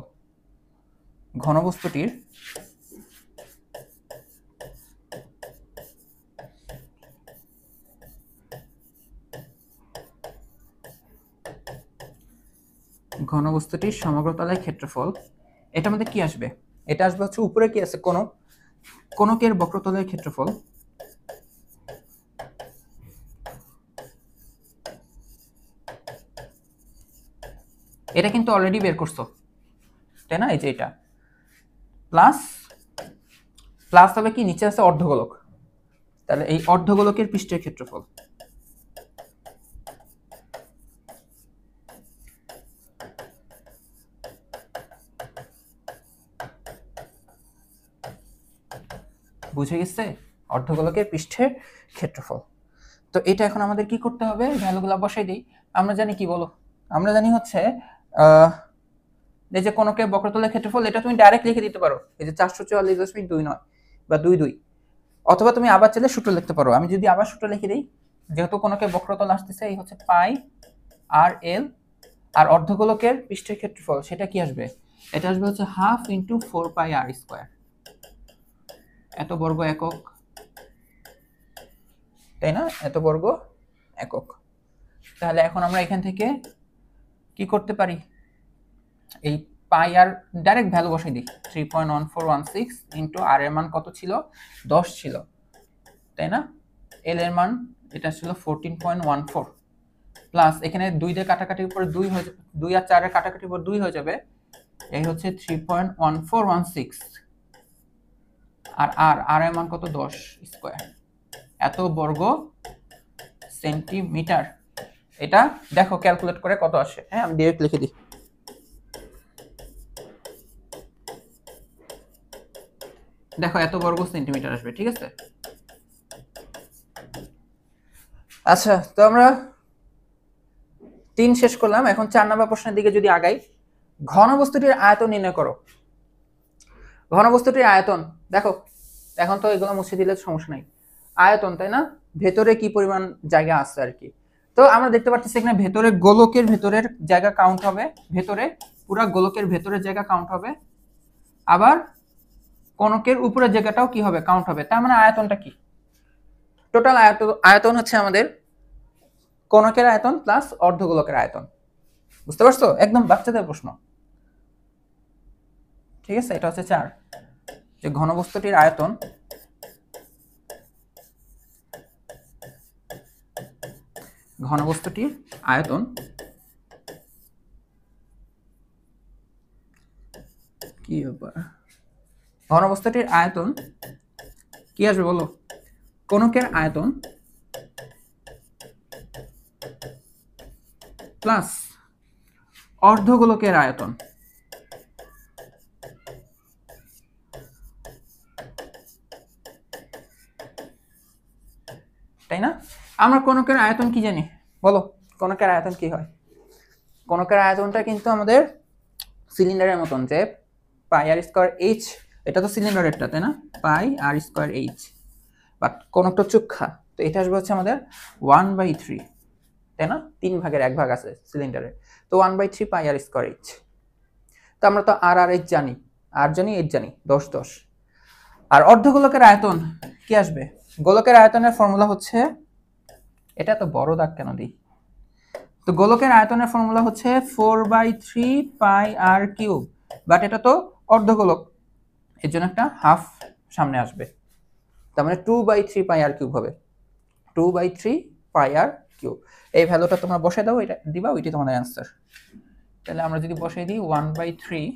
ঘনবস্তুটির সমগ্র তলের ক্ষেত্রফল, এটা আমাদের কি আসবে? এটা আসবে হচ্ছে উপরে কি আছে? কোণকের বক্রতলের ক্ষেত্রফল এটা কিন্তু অলরেডি বের করছো, তাই না? এই যে এটা প্লাস হবে কি, নিচে আছে অর্ধগোলক, তাহলে এই অর্ধগোলকের পৃষ্ঠের ক্ষেত্রফল। বুঝে গেছে? অর্ধগোলকের পৃষ্ঠের ক্ষেত্রফল। তো এটা এখন আমাদের কি করতে হবে? ভ্যালুগুলো বসাই দিই। আমরা জানি কি বলো? আমরা জানি হচ্ছে এই যে কোণকের বক্রতলের ক্ষেত্রফল, এটা তুমি ডাইরেক্ট লিখে দিতে পারো, এই যে 444.29 বা 22, অথবা তুমি আবার চাইলে সূত্র লিখতে পারো। আমি যদি আবার সূত্র লিখে দিই, যেহেতু কোণকের বক্রতল আসতেছে, এই হচ্ছে পাই আর এল, আর অর্ধগোলকের পৃষ্ঠের ক্ষেত্রফল সেটা কি আসবে? এটা আসবে হচ্ছে 1/2 × 4 পাই আর স্কয়ার, এত বর্গ একক, তাই না? এত বর্গ একক। তাহলে এখন আমরা এখান থেকে কি করতে পারি? এই পাই আর ডাইরেক্ট ভ্যালু বসাই দিই। 3.1416 ইন্টু আর এর মান কত ছিল? 10 ছিল, তাই না? এল এর মান এটা ছিল 14.14, প্লাস এখানে 2 দিয়ে কাটাকাটির উপরে 2 হয়ে যাবে, 2 আর 4 এর কাটাকাটির উপর 2 হয়ে যাবে, এই হচ্ছে 3.1416, আর আর এর মান কত? 10 স্কয়ার, এত বর্গ সেন্টিমিটার। এটা দেখো ক্যালকুলেট করে কত আসে। হ্যাঁ, আমি ডাইরেক্ট লিখে দিই। দেখো এত বর্গ সেন্টিমিটার আসবে। ঠিক আছে, আচ্ছা তো আমরা 3 শেষ করলাম। এখন 4 নম্বর প্রশ্নের দিকে যদি আগাই, ঘনবস্তুটির আয়তন নির্ণয় করো। ঘনবস্তুটির আয়তন দেখো, এখন তো এগুলো মুছে দিলে সমস্যা নাই। আয়তন, তাই না? ভেতরে কি পরিমাণ জায়গা আছে আর কি। তো আমরা দেখতে পাচ্ছি এখানে ভেতরে গোলকের ভেতরের জায়গা কাউন্ট হবে, ভেতরে পুরো গোলকের ভেতরের জায়গা কাউন্ট হবে, আবার কোণকের উপরের জায়গাটাও কি হবে? কাউন্ট হবে। তার মানে আয়তনটা কি? টোটাল আয়তন হচ্ছে আমাদের কোণকের আয়তন প্লাস অর্ধগোলকের আয়তন। বুঝতে পারছো? একদম বাচ্চাদের প্রশ্ন। ঠিক আছে, এটা হচ্ছে 4, যে ঘনবস্তুটির আয়তন কি ব্যাপার? ঘনবস্তুটির আয়তন কি আসবে বলো? কোণকের আয়তন প্লাস অর্ধগোলকের আয়তন, তাই না? আমরা কোণকের আয়তন কি জানি বলো? কোণকের আয়তন কি হয়? কোণকের আয়তনটা কিন্তু আমাদের সিলিন্ডারের মতন, যে পাই আর স্কয়ার এইচ, এটা তো সিলিন্ডারেরটা, তাই না? Pi R square H, but কোণকটা চুক্ষা, তো এটা আসবে হচ্ছে আমাদের 1/3, তাই না? 3/1 আছে সিলিন্ডারে, তো 1/3 পাই আর স্কয়ার এইচ। তো আমরা তো আর আর এইচ জানি, আর জানি এইচ জানি, 10 আর অর্ধগোলকের আয়তন কি আসবে? গোলকের আয়তনের ফর্মুলা হচ্ছে, এটা তো বড় দাগ কেন দিই, তো গোলকের আয়তনের ফর্মুলা হচ্ছে 4/3 পাই আর কিউব, বাট এটা তো অর্ধগোলক, এর জন্য একটা হাফ সামনে আসবে, তার মানে 2/3 পাই আর কিউব হবে, 2/3 পাই আর কিউব। এই ভ্যালুটা তোমরা বসে দাও, এটা দিবা, ওইটাই তোমাদের অ্যান্সার। তাহলে আমরা যদি বসে দিই 1/3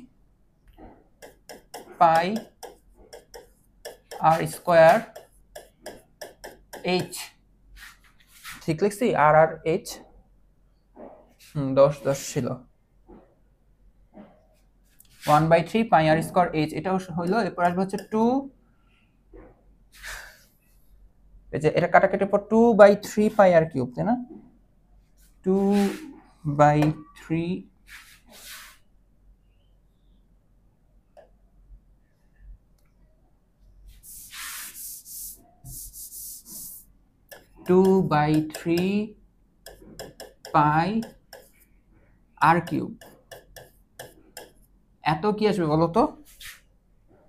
পাই আর স্কয়ার এইচ, ঠিক লিখছি? আর আর এইচ 10 ছিল, 1/3 পাই আর স্কয়ার এইচ, এটাও হইলো। এরপর আসবে হচ্ছে 2, এই যে এটা কাটাকাটির পর 2/3 পাই আর কিউব, তাই না? 2/3 পাই আর কিউব, এত কি আসবে বলো তো?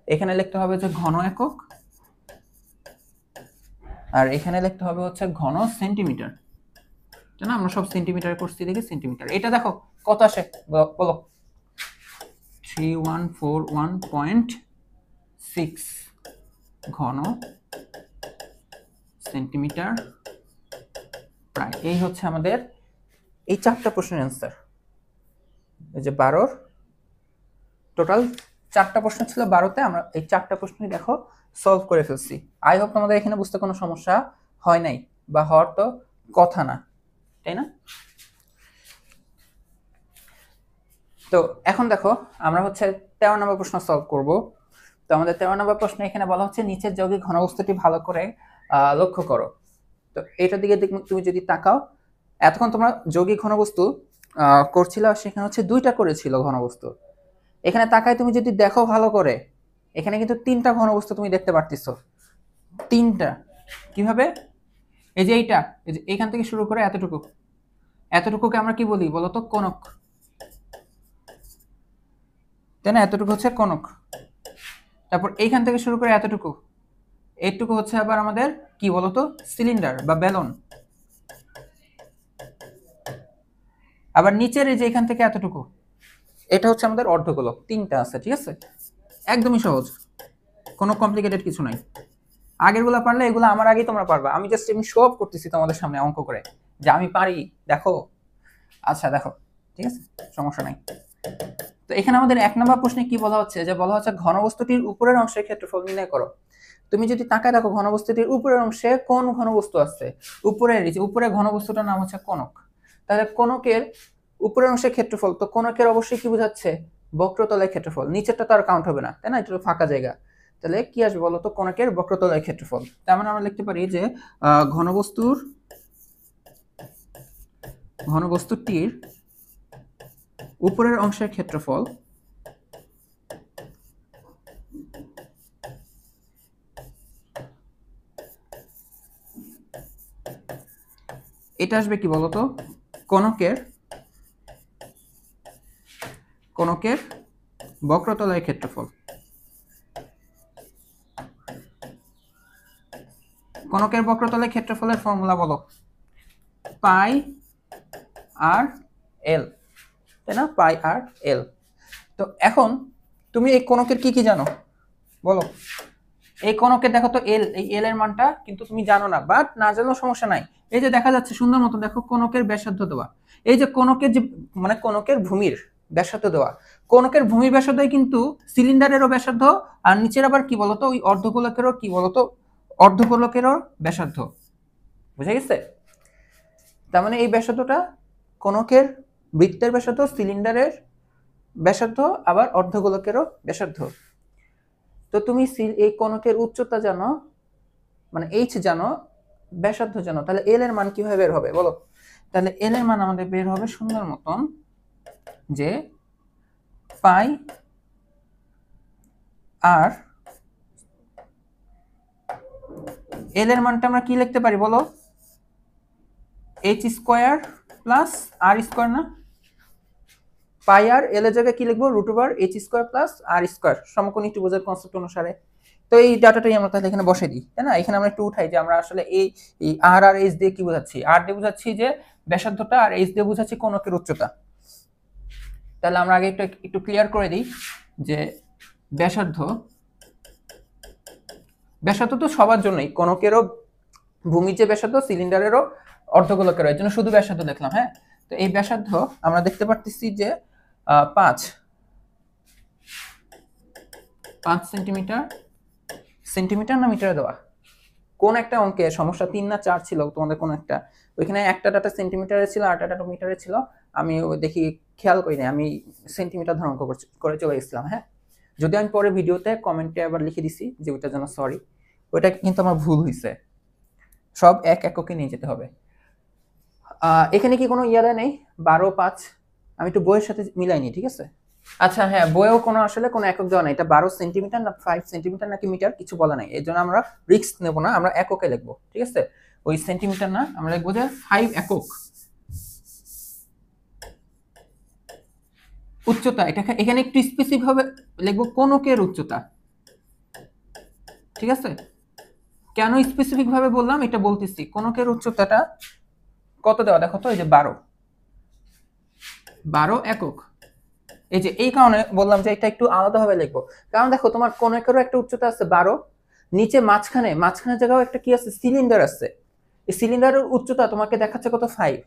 এখানে লিখতে হবে যে ঘন একক, আর এখানে লিখতে হবে হচ্ছে ঘন সেন্টিমিটার, তাই না? আমরা সব সেন্টিমিটার করছি, দেখি সেন্টিমিটার। এটা দেখো কত আসে বলো? 3141.6 ঘন সেন্টিমিটার প্রায়। এই হচ্ছে আমাদের এই 4টা প্রশ্নের অ্যান্সার। এই যে 12, টোটাল 4টা প্রশ্ন ছিল 12তে, আমরা এই 4টা প্রশ্নই দেখো সলভ করে ফেলছি। আই হোপ তোমাদের এখানে বুঝতে কোনো সমস্যা হয় নাই, বা হওয়ার তো কথা না, তাই না? তো এখন দেখো আমরা হচ্ছে 13 নম্বর প্রশ্ন সলভ করব। তো আমাদের 13 নম্বর প্রশ্ন এখানে বলা হচ্ছে নিচের যৌগিক ঘনবস্তুটি ভালো করে লক্ষ্য করো। তো এটার দিকে তুমি যদি তাকাও, এতক্ষণ তোমরা যৌগিক ঘনবস্তু করছিল, সেখানে হচ্ছে 2টা করেছিল ঘনবস্তু। এখানে তাকায় তুমি যদি দেখো ভালো করে, এখানে কিন্তু 3টা ঘনবস্তু তুমি দেখতে পারতেছো। 3টা কিভাবে? এই যে এইটা, এই যে এখান থেকে শুরু করে এতটুকু, এতটুকুকে আমরা কি বলি বলতো? কোণক, তাই না? এতটুকু হচ্ছে কোণক। তারপর এইখান থেকে শুরু করে এতটুকু, এইটুকু হচ্ছে আবার আমাদের কি বলতো? সিলিন্ডার বা বেলন। আবার নিচের এই যে এখান থেকে এতটুকু, এটা হচ্ছে আমাদের অর্ধগোলক। 3টা আছে, ঠিক আছে? একদমই সহজ, কোনো কমপ্লিকেটেড কিছু নাই। আগেরগুলো পারলে এগুলো আমার আগেই তোমরা পারবা, আমি জাস্ট এমনি শো অফ করতেছি তোমাদের সামনে অঙ্ক করে যে আমি পারি, দেখো। আচ্ছা দেখো, ঠিক আছে, সমস্যা নাই। তো এখানে আমাদের 1 নম্বর প্রশ্নে কি বলা হচ্ছে, যে বলা হচ্ছে ঘনবস্তুটির উপরের অংশের ক্ষেত্রফল নির্ণয় করো। তুমি যদি তাকায় দেখো ঘনবস্তুটির উপরের অংশে কোন ঘনবস্তু আছে? উপরের, এই যে উপরের ঘনবস্তুটার নাম হচ্ছে কোণক। তাহলে কোণকের উপরের অংশের ক্ষেত্রফল, তো কোণকের অবশ্যই কি বোঝাচ্ছে? বক্রতলের ক্ষেত্রফল। নিচেরটা তো আর কাউন্ট হবে না, তাই না? এটা তো ফাঁকা জায়গা। তাহলে কি আসবে বলতো? কোণকের বক্রতলের ক্ষেত্রফল। তার মানে আমরা লিখতে পারি যে ঘনবস্তুটির উপরের অংশের ক্ষেত্রফল এটা আসবে কি বলতো? কোণকের বক্রতলের ক্ষেত্রফল। কোণকের বক্রতলের ক্ষেত্রফলের ফর্মুলা বলো? পাই আর এল, তাই না? পাই আর এল। তো এখন তুমি এই কোণকের কি কি জানো বলো? এই কোণকের দেখো তো এল, এই এল এর মানটা কিন্তু তুমি জানো না, বাট না জানলেও সমস্যা নাই। এই যে দেখা যাচ্ছে সুন্দর মতো, দেখো কোণকের ব্যাসার্ধ দেওয়া, এই যে কোণকের যে মানে কোণকের ভূমির ব্যাসার্ধ দেওয়া, কোণকের ভূমির ব্যাসার্ধই কিন্তু সিলিন্ডারেরও ব্যাসার্ধ, আর নিচের আবার কি বলতো? ওই অর্ধগোলকেরও কি বলতো? অর্ধগোলকেরও ব্যাসার্ধ। বুঝা গেছে? তার মানে এই ব্যাসার্ধটা কোনকের, বৃত্তের ব্যাসার্ধ, সিলিন্ডারের ব্যাসার্ধ, আবার অর্ধগোলকেরও ব্যাসার্ধ। তো তুমি এই কোনকের উচ্চতা জানো, মানে এইচ জানো, ব্যাসার্ধ জানো, তাহলে এল এর মান কিভাবে বের হবে বলো? তাহলে এল এর মান আমাদের বের হবে সুন্দর মতন, যে পাই আর এল এর মানটা আমরা কি লিখতে পারি বলো? H square plus R square না? পাই আর এল এর জায়গায় কি লিখবো? Root over H square plus R square, সমকোণী ত্রিভুজের কনসেপ্ট অনুসারে। তো এই ডাটাটাই আমরা তাহলে এখানে বসে দিই, তাই না? এখানে আমরা একটু উঠাই যে আমরা আসলে এই আর আর এইচ দিয়ে কি বোঝাচ্ছি। আর দিয়ে বোঝাচ্ছি যে ব্যাসার্ধটা, আর এইচ দিয়ে বোঝাচ্ছি কোনকের উচ্চতা। তাহলে আমরা আগে একটু ক্লিয়ার করে দিই যে ব্যাসার্ধ তো সবার জন্যই, কোনকেরও, ভূমির যে ব্যাসার্ধ, সিলিন্ডারেরও, অর্ধগোলকেরও, এর জন্য শুধু ব্যাসার্ধ দেখলাম। হ্যাঁ, তো এই ব্যাসার্ধ আমরা দেখতে পারতেছি যে 5 সেন্টিমিটার না মিটারে দেওয়া, কোন একটা অঙ্কে সমস্যা 3 না 4 ছিল তোমাদের, কোন একটা, ওইখানে একটা ডাটা সেন্টিমিটারে ছিল, আরেকটা ডাটা মিটারে ছিল। আমি দেখি খেয়াল করি না, আমি সেন্টিমিটার ধরে অঙ্ক করে চলে গেছিলাম। হ্যাঁ, যদি আমি পরে ভিডিওতে কমেন্টে আবার লিখে দিছি যে ওইটার জন্য সরি, ওইটা কিন্তু আমার ভুল হয়েছে, সব এক এককে নিয়ে যেতে হবে। এখানে কি কোনো ইয়াদা নেই? 12/5 আমি একটু বইয়ের সাথে মিলাইনি, ঠিক আছে? আচ্ছা হ্যাঁ, বইয়েও কোনো আসলে কোনো একক দেওয়া নাই, এটা 12 সেন্টিমিটার না 5 সেন্টিমিটার নাকি মিটার কিছু বলা নাই, এর জন্য আমরা রিস্ক নেব না, আমরা এককে লিখবো, ঠিক আছে? ওই সেন্টিমিটার না, আমরা লিখবো যে 5 একক। উচ্চতা, এটা এখানে একটু স্পেসিফিক ভাবে লিখবো কোনকের উচ্চতা, ঠিক আছে? কেন স্পেসিফিক ভাবে বললাম এটা বলতেছি, কোনকের উচ্চতাটা কত দেওয়া দেখো তো, এই যে 12 একক। এই যে এই কারণে বললাম যে এটা একটু আলাদাভাবে লিখবো, কারণ দেখো তোমার কোনকেরও একটা উচ্চতা আছে 12, নিচে মাঝখানে জায়গাও একটা কি আছে, সিলিন্ডার আছে, এই সিলিন্ডারের উচ্চতা তোমাকে দেখাচ্ছে কত, 5।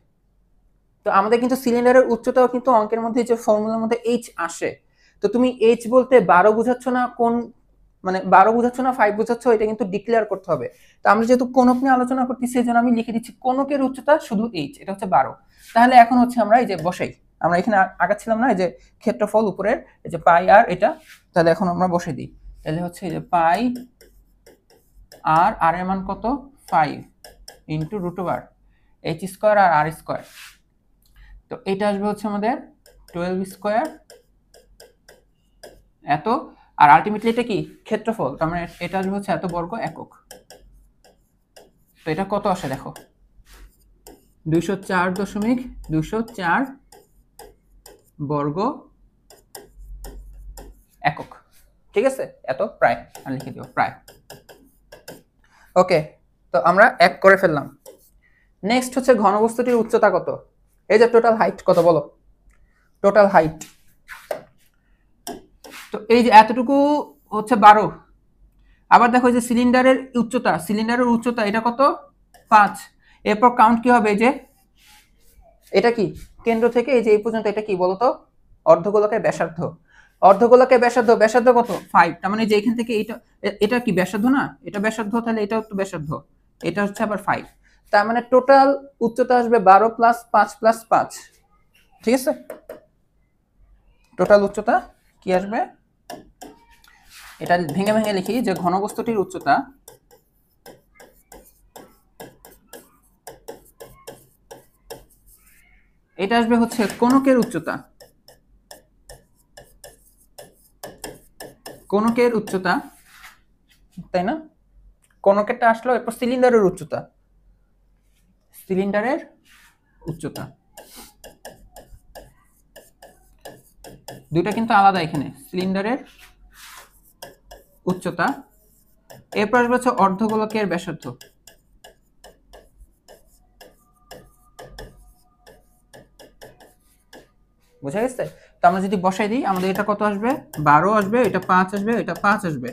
তো আমাদের কিন্তু সিলিন্ডারের উচ্চতাও কিন্তু অঙ্কের মধ্যে যে ফর্মুলার মধ্যে এইচ আসে, তো তুমি এইচ বলতে 12 বুঝাচ্ছ না, কোন মানে 12 বুঝাচ্ছ না 5 বুঝাচ্ছ, এটা কিন্তু ডিক্লেয়ার করতে হবে। তো আমরা যেহেতু কোনক নিয়ে আলোচনা করতেছি, সেজন্য আমি লিখে দিচ্ছি কোনকের উচ্চতা শুধু এইচ, এটা হচ্ছে 12। তাহলে এখন হচ্ছে আমরা এই যে বসাই, আমরা এখানে আগাচ্ছিলাম না, এই যে ক্ষেত্রফল উপরের, এই যে পাই আর এটা, তাহলে এখন আমরা বসে দিই, তাহলে হচ্ছে এই যে পাই আর এর মান কত, 5 into root over H square আর আর স্কোয়ার। তো এটা আসবে হচ্ছে আমাদের 12 স্কোয়ার এত, আর আলটিমেটলি এটা কি ক্ষেত্রফল, তার মানে এটা আসবে হচ্ছে এত বর্গ একক। তো এটা কত আসে দেখো, 204.204 বর্গ একক, ঠিক আছে? এত প্রায়, আর লিখে দিও প্রায়। ওকে, তো আমরা এক করে ফেললাম। নেক্সট হচ্ছে ঘনবস্তুটির উচ্চতা কত। এই যে টোটাল হাইট কত বলো, টোটাল হাইট, তো এই যে এতটুকু হচ্ছে 12। আবার দেখো যে সিলিন্ডারের উচ্চতা এটা কত, 5। এরপর কাউন্ট কি হবে, যে এটা কি কেন্দ্র থেকে এই যে এই পর্যন্ত, এটা কি বলতো, অর্ধগোলকের ব্যাসার্ধ। অর্ধগোলকের ব্যাসার্ধ কত, 5। তার মানে যে এখান থেকে এটা কি ব্যাসার্ধ না, এটা ব্যাসার্ধ, তাহলে এটাও তো ব্যাসার্ধ, এটা হচ্ছে আবার 5। তার মানে টোটাল উচ্চতা আসবে 12 প্লাস 5 প্লাস 5, ঠিক আছে? টোটাল উচ্চতা কি আসবে, এটা ভেঙে ভেঙে লিখি, যে ঘনবস্তুটির উচ্চতা এটা আসবে হচ্ছে কোনকের উচ্চতা, তাই না? কোনকেরটা আসলো, এরপর সিলিন্ডারের উচ্চতা, দুইটা কিন্তু আলাদা, এখানে সিলিন্ডারের উচ্চতা, এরপর আসবে হচ্ছে অর্ধগোলকের ব্যাসার্ধ। বুঝা গেছে? তো আমরা যদি বসাই দিই, আমাদের এটা কত আসবে, 12 আসবে, এটা 5 আসবে, এটা 5 আসবে।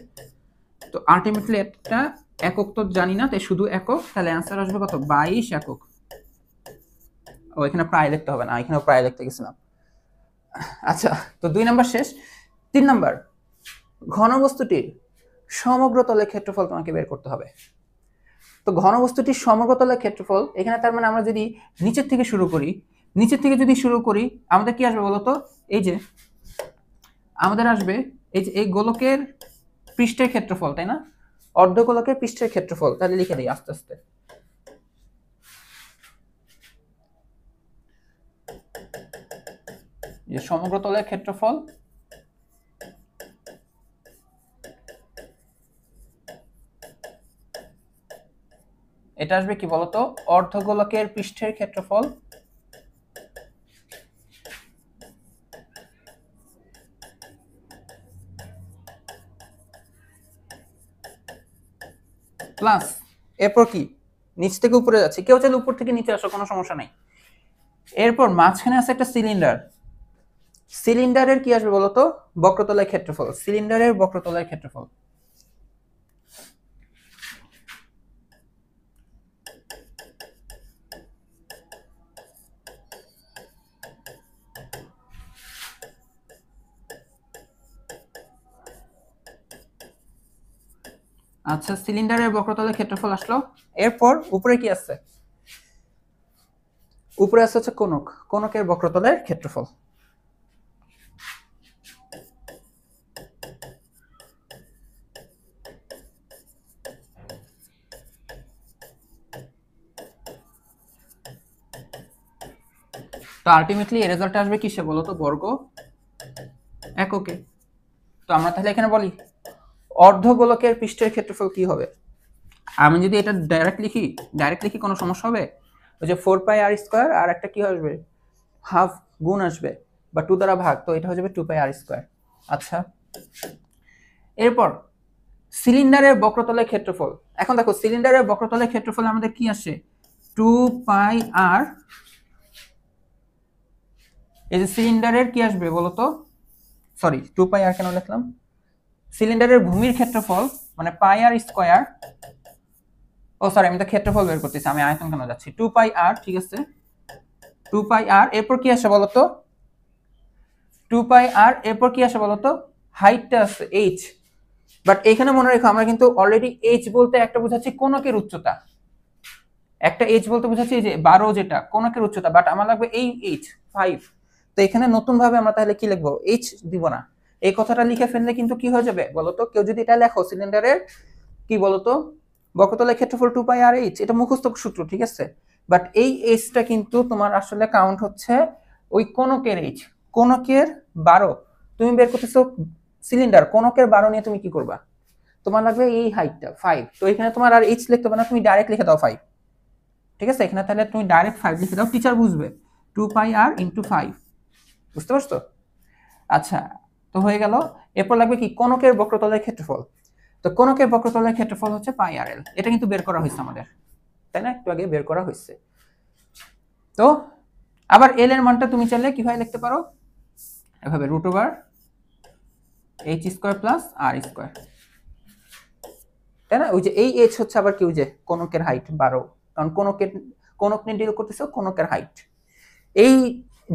তো আলটিমেটলি একটা একক তো জানি না, তাই শুধু একক, তাহলে অ্যান্সার আসবে কত, 22 একক। ও এখানে প্রায় লিখতে হবে না, এখানেও প্রায় লিখতে গেছিলাম। আচ্ছা, তো 2 নাম্বার শেষ। 3 নাম্বার, ঘনবস্তুটির সমগ্র তলের ক্ষেত্রফল তোমাকে বের করতে হবে। তো ঘনবস্তুটির সমগ্র তলের ক্ষেত্রফল, এখানে তার মানে আমরা যদি নিচের থেকে শুরু করি, আমাদের কি আসবে বলতো, এই যে আমাদের আসবে এই যে এই গোলকের পৃষ্ঠের ক্ষেত্রফল, তাই না, অর্ধগোলকের পৃষ্ঠের ক্ষেত্রফল। তাহলে লিখে দিই আস্তে আস্তে। যে সমগ্র তলের ক্ষেত্রফল এটা আসবে কি বলতো, অর্ধগোলকের পৃষ্ঠের ক্ষেত্রফল প্লাস, এরপর কি নিচ থেকে উপরে যাচ্ছে, কেউ চাইলে উপর থেকে নিচে আসো, কোনো সমস্যা নাই। এরপর মাঝখানে আছে একটা সিলিন্ডার, সিলিন্ডারের কি আসবে বলতো, বক্রতলের ক্ষেত্রফল, সিলিন্ডারের বক্রতলের ক্ষেত্রফল। আচ্ছা, সিলিন্ডারের বক্রতলের ক্ষেত্রফল আসলো। এরপর উপরে কি আছে, উপরে আছে হচ্ছে কোণক, কোণকের বক্রতলের ক্ষেত্রফল। তো আলটিমেটলি এর রেজাল্ট আসবে কিসে বলো তো, বর্গ এককে। তো আমরা তাহলে এখানে বলি অর্ধগোলকের পৃষ্ঠের ক্ষেত্রফল কি হবে। আমি যদি এটা ডাইরেক্ট লিখি কোনো সমস্যা হবে? ওই যে 4 পাই আর স্কয়ার আর একটা কি আসবে, হাফ গুণ আসবে বা 2 দ্বারা ভাগ, তো এটা হয়ে যাবে 2 পাই আর স্কয়ার। আচ্ছা, এরপর সিলিন্ডারের বক্রতলের ক্ষেত্রফল। এখন দেখো সিলিন্ডারের বক্রতলের ক্ষেত্রফল আমাদের কি আসে, 2 পাই আর, এই যে সিলিন্ডারের কি আসবে বলতো, সরি 2 পাই আর কেন লিখলাম, সিলিন্ডারের ভূমির ক্ষেত্রফল মানে পাই আর স্কয়ার, ও সরি আমি তো ক্ষেত্রফল বের করতেছি, আমি আয়তন কেন যাচ্ছি, 2 পাই আর, ঠিক আছে 2 পাই আর। এরপর কি আসে বলতো, 2 পাই আর, এরপর কি আসে বলতো, হাইটটা আছে h, বাট এখানে মনে রেখো আমরা কিন্তু অলরেডি h বলতে একটা বোঝাচ্ছি কোণকের উচ্চতা, একটা h বলতে বোঝাচ্ছি এই যে 12 যেটা কোণকের উচ্চতা, বাট আমার লাগবে এই h 5। তো এখানে নতুন ভাবে আমরা তাহলে কি লিখবো, h দিব না, এই কথাটা লিখে ফেললে কিন্তু কি হয়ে যাবে বলতো, কেউ যদি এটা লেখো সিলিন্ডারের কি বলতো বক্রতলের ক্ষেত্রফল 2 পাই আর h, এটা মুখস্থ সূত্র, ঠিক আছে, বাট এই h টা কিন্তু তোমার আসলে কাউন্ট হচ্ছে ওই কোণকের h, কোণকের 12 তুমি বের করতেছো, সিলিন্ডার কোণকের 12 নিয়ে তুমি কি করবা, তোমার লাগবে এই হাইটটা 5। তো এখানে তোমার আর h লিখতে হবে না, তুমি ডাইরেক্ট লিখে দাও 5, ঠিক আছে, এখানে তাহলে তুমি ডাইরেক্ট 5 লিখে দাও, টিচার বুঝবে 2 পাই আর ইনটু 5, বুঝতে পারছো? আচ্ছা, তো হয়ে গেল। এরপর লাগবে কি কোণকের বক্রতলের ক্ষেত্রফল। তো কোণকের বক্রতলের ক্ষেত্রফল হচ্ছে পাই আর এল, এটা কিন্তু বের করা হয়েছে আমাদের, তাই না, একটু আগে বের করা হয়েছে। তো আবার এল এর মানটা তুমি চাইলে কিভাবে লিখতে পারো, এভাবে root over H square plus R square, তাই না, ওই যে এই এইচ হচ্ছে আবার কি, ওই যে কোণকের হাইট 12, কারণ কোণক নিয়ে ডিল করতেছো, কোণকের হাইট, এই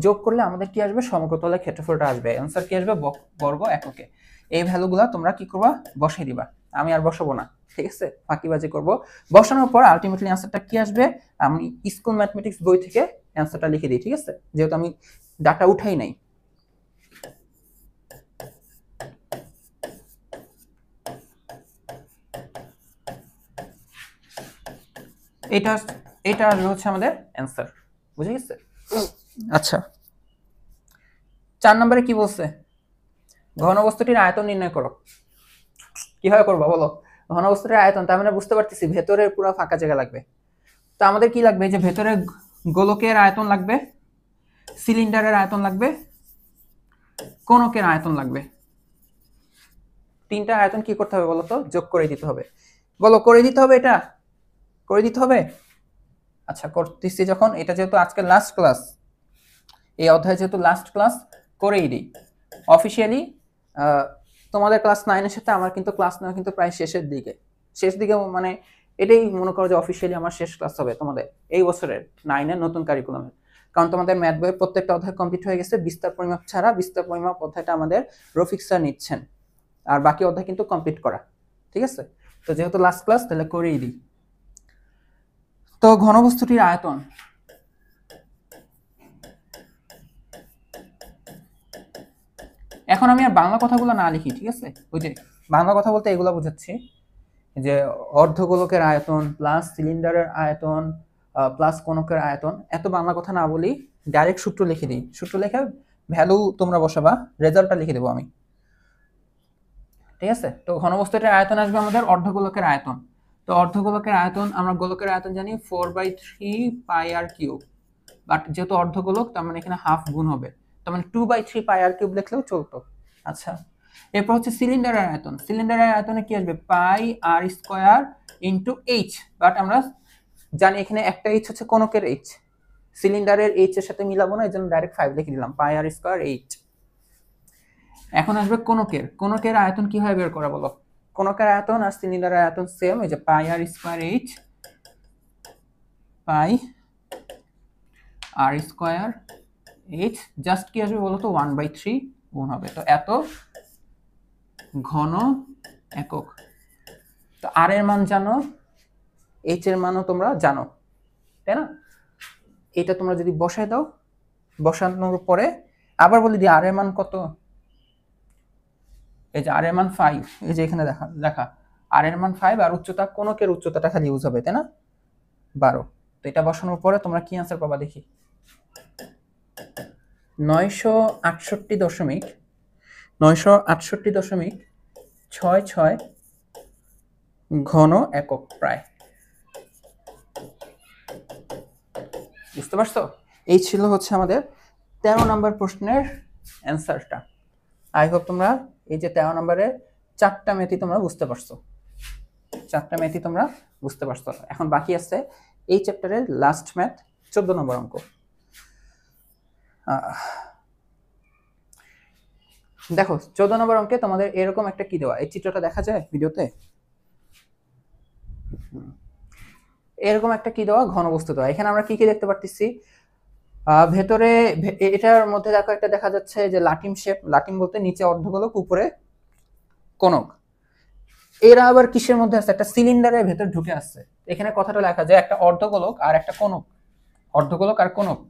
যোগ করলে আমাদের কি আসবে, সমগ্রতলের ক্ষেত্রফলটা আসবে, অ্যানসার কি আসবে, বর্গ এককে। এই ভ্যালুগুলো তোমরা কি করবা, বসাই দিবা, আমি আর বসাবো না, ঠিক আছে, ফাঁকিবাজি করব। বসানোর পর আলটিমেটলি অ্যানসারটা কি আসবে, আমি স্কুল ম্যাথমেটিক্স বই থেকে অ্যানসারটা লিখে দিই, ঠিক আছে, যেহেতু আমি ডাটা উঠাই নাই। এটা এটা আসবে হচ্ছে আমাদের অ্যানসার, বুঝে গেছে? আচ্ছা, 4 নম্বরে কি বলছে, ঘনবস্তুটির আয়তন নির্ণয় করো। কিভাবে করবো বলো, ঘনবস্তুটির আয়তন, তার মানে বুঝতে পারতেছি ভেতরে পুরো ফাঁকা জায়গা লাগবে। তো আমাদের কি লাগবে, যে ভেতরে গোলকের আয়তন লাগবে, সিলিন্ডারের আয়তন লাগবে, কোণকের আয়তন লাগবে, তিনটা আয়তন কি করতে হবে বলতো, যোগ করে দিতে হবে। বলো করে দিতে হবে, এটা করে দিতে হবে। আচ্ছা করতেছি যখন, এটা যেহেতু আজকে লাস্ট ক্লাস, এই অধ্যায় যেহেতু লাস্ট ক্লাস, করেই দিই অফিসিয়ালি। তোমাদের ক্লাস 9-এর সাথে আমার কিন্তু ক্লাস নেওয়া কিন্তু প্রায় শেষের দিকে, মানে এটাই মনে করো যে অফিসিয়ালি আমার শেষ ক্লাস হবে তোমাদের এই বছরের 9-এর নতুন কারিকুলামের, কারণ তোমাদের ম্যাথ বইয়ের প্রত্যেকটা অধ্যায় কমপ্লিট হয়ে গেছে, বিস্তার পরিমাপ ছাড়া। বিস্তার পরিমাপ অধ্যায়টা আমাদের রফিক স্যার নিচ্ছেন, আর বাকি অধ্যায় কিন্তু কমপ্লিট করা, ঠিক আছে। তো যেহেতু লাস্ট ক্লাস, তাহলে করেই দিই। তো ঘনবস্তুটির আয়তন, এখন আমি আর বাংলা কথাগুলো না লিখি, ঠিক আছে? ওই যে বাংলা কথা বলতে এগুলো বোঝাচ্ছি, যে অর্ধগোলকের আয়তন প্লাস সিলিন্ডারের আয়তন প্লাস কোণকের আয়তন, এত বাংলা কথা না বলি, ডাইরেক্ট সূত্র লিখে দিই। সূত্র লেখা ভ্যালু তোমরা বসাবা, রেজাল্টটা লিখে দেবো আমি, ঠিক আছে? তো ঘনবস্তুটার আয়তন আসবে আমাদের অর্ধগোলকের আয়তন। তো অর্ধগোলকের আয়তন, আমরা গোলকের আয়তন জানি 4/3 পাই আর কিউব, বাট যেহেতু অর্ধগোলক তার মানে এখানে হাফ গুণ হবে, তার মানে 2/3 পাই আর কিউব লিখলেও চলতো। আচ্ছা, এরপর হচ্ছে সিলিন্ডারের আয়তন। সিলিন্ডারের আয়তনে কি আসবে? পাই আর স্কয়ার ইনটু এইচ, বাট আমরা জানি এখানে একটা এইচ হচ্ছে কোণকের এইচ, সিলিন্ডারের এইচ এর সাথে মিলাবো না, এজন্য ডাইরেক্ট 5 লিখে দিলাম, পাই আর স্কয়ার এইচ। এখন আসবে কোণকের। কোণকের আয়তন কিভাবে বের করা বলো? কোণকের আয়তন আর সিলিন্ডারের আয়তন সেম, এই যে পাই আর স্কয়ার এইচ, পাই আর স্কয়ার এইচ, জাস্ট কি আসবে বলো তো? 1/3 গুণ হবে, তো এত ঘন একক। তো আর এর মান জানো, এইচ এর মানও তোমরা জানো, তাই না? এটা তোমরা যদি বসায় দাও, বসানোর পরে আবার বলি দিই আর এর মান কত? এই যে আর এর মান 5, এই যে এখানে লেখা আর এর মান 5, আর উচ্চতা, কোণকের উচ্চতাটা খালি ইউজ হবে, তাই না? 12। তো এটা বসানোর পরে তোমরা কি आंसर পাবা দেখি? 968.66 ঘন একক প্রায়। বুঝতে পারছো? এই ছিল হচ্ছে আমাদের 13 নম্বর প্রশ্নের অ্যান্সারটা। আই হোপ তোমরা এই যে 13 নম্বরের 4টা ম্যাথই তোমরা বুঝতে পারছো, 4টা ম্যাথই তোমরা বুঝতে পারছো। এখন বাকি আছে এই চ্যাপ্টারের লাস্ট ম্যাথ, 14 নম্বর অঙ্ক। দেখো 14 নম্বর অঙ্কে তোমাদের এরকম একটা কি দেওয়া, এই চিত্রটা দেখা যায় ভিডিওতে? এরকম একটা কি দেওয়া, ঘনবস্তু দেওয়া। এখানে আমরা কি কি দেখতে পারতেছি? ভেতরে এটার মধ্যে দেখো একটা দেখা যাচ্ছে যে লাটিম শেপ, লাটিম বলতে নিচে অর্ধগোলক উপরে কোণক। এরা আবার কিসের মধ্যে আছে? একটা সিলিন্ডারের ভেতর ঢুকে আছে। এখানে কথাটা লেখা যায় একটা অর্ধগোলক আর একটা কোণক, অর্ধগোলক আর কোণক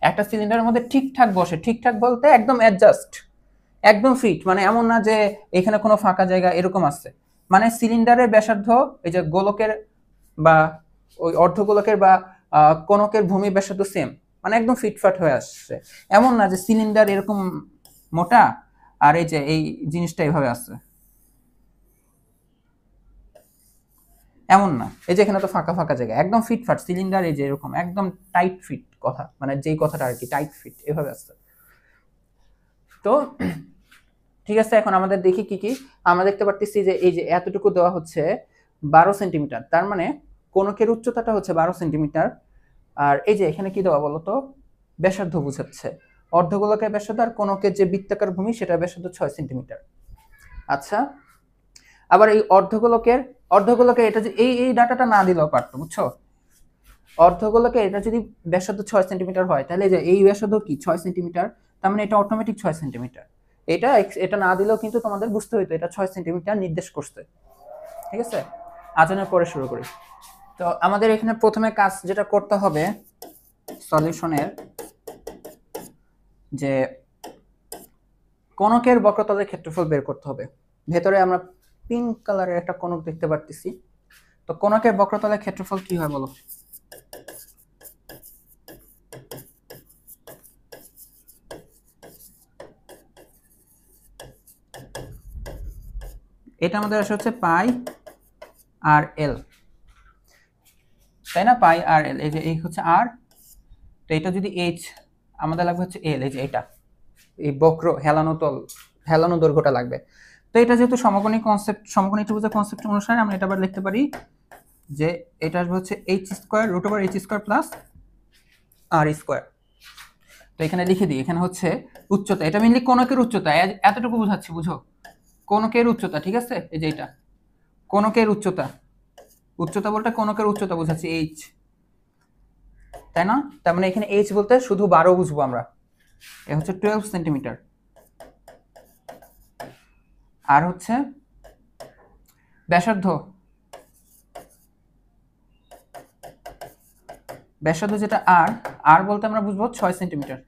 একটা সিলিন্ডারের মধ্যে ঠিকঠাক বসে। ঠিকঠাক বলতে একদম অ্যাডজাস্ট, একদম ফিট, মানে এমন না যে এখানে কোনো ফাঁকা জায়গা এরকম আছে। মানে সিলিন্ডারের ব্যাসার্ধ, এই যে গোলকের বা ওই অর্ধগোলকের বা কোণকের ভূমি ব্যাসার্ধ সেম, মানে একদম ফিটফাট হয়ে আসছে। এমন না যে সিলিন্ডার এরকম মোটা আর এই যে এই জিনিসটা এইভাবে আছে, এমন না। এই যে এখানে তো ফাঁকা ফাঁকা জায়গা, একদম ফিটফাট সিলিন্ডার, এই যে এরকম একদম টাইট ফিট, কথা মানে যেই কথাটা আর কি, টাইট ফিট এভাবে আছে। তো ঠিক আছে, এখন আমাদের দেখি কি কি। আমরা দেখতে পারতেছি যে এই যে এতটুকু দেওয়া হচ্ছে 12 সেন্টিমিটার, তার মানে কোণকের উচ্চতাটা হচ্ছে 12 সেন্টিমিটার। আর এই যে এখানে কি দেওয়া বলতো? ব্যাসার্ধ বুঝাচ্ছে, অর্ধগোলকের ব্যাসার্ধ আর কোণকের যে বৃত্তাকার ভূমি সেটা ব্যাসার্ধ 6 সেন্টিমিটার। আচ্ছা, আবার এই অর্ধগোলকের এটা যে এই ডাটাটা না দিলেও পারতো, বুঝছো? অর্ধগোলকের এটা যদি ব্যাসার্ধ 6 সেন্টিমিটার হয়, তাহলে যে এই ব্যাসার্ধ কি 6 সেন্টিমিটার, তার মানে এটা অটোমেটিক 6 সেন্টিমিটার। এটা না দিলেও কিন্তু তোমাদের বুঝতে হইতো এটা 6 সেন্টিমিটার নির্দেশ করছে, ঠিক আছে? আলোচনার পরে শুরু করি। তো আমাদের এখানে প্রথমে কাজ যেটা করতে হবে সলিউশনের, যে কোণকের বক্রতলের ক্ষেত্রফল বের করতে হবে। ভেতরে আমরা পিঙ্ক কালারের একটা কোণক দেখতে পারতেছি। তো কোণকের বক্রতলের ক্ষেত্রফল কি হয় বলো? এটা আমাদের আসলে হচ্ছে পাই আর এল, তাই না? পাই আর এল, এই যে এই হচ্ছে আর, তো এটা যদি এইচ, আমাদের লাগবে হচ্ছে এল, এই যে এটা এই বক্র হেলানো দৈর্ঘ্যটা লাগবে। তো এটা যেহেতু সমকোণী কনসেপ্ট, সমকোণী ত্রিভুজের কনসেপ্ট অনুসারে আমরা এটা আবার লিখতে পারি যে এটা আসবে হচ্ছে H square root over H square plus R square. তো এখানে লিখে দিই, এখানে হচ্ছে উচ্চতা, এটা মেইনলি কোণকের উচ্চতা, এতটুকু বোঝাচ্ছি, বুঝো? কোণকের উচ্চতা, ঠিক আছে? এই যে এটা কোণকের উচ্চতা, উচ্চতা বলতে কোণকের উচ্চতা বোঝাচ্ছি এইচ, তাই না? তার মানে এখানে এইচ বলতে শুধু 12 বুঝবো আমরা, এ হচ্ছে 12 সেন্টিমিটার। আর হচ্ছে ব্যাসার্ধ, ব্যাসার্ধ যেটা আর, আর বলতে আমরা বুঝবো 6 সেন্টিমিটার।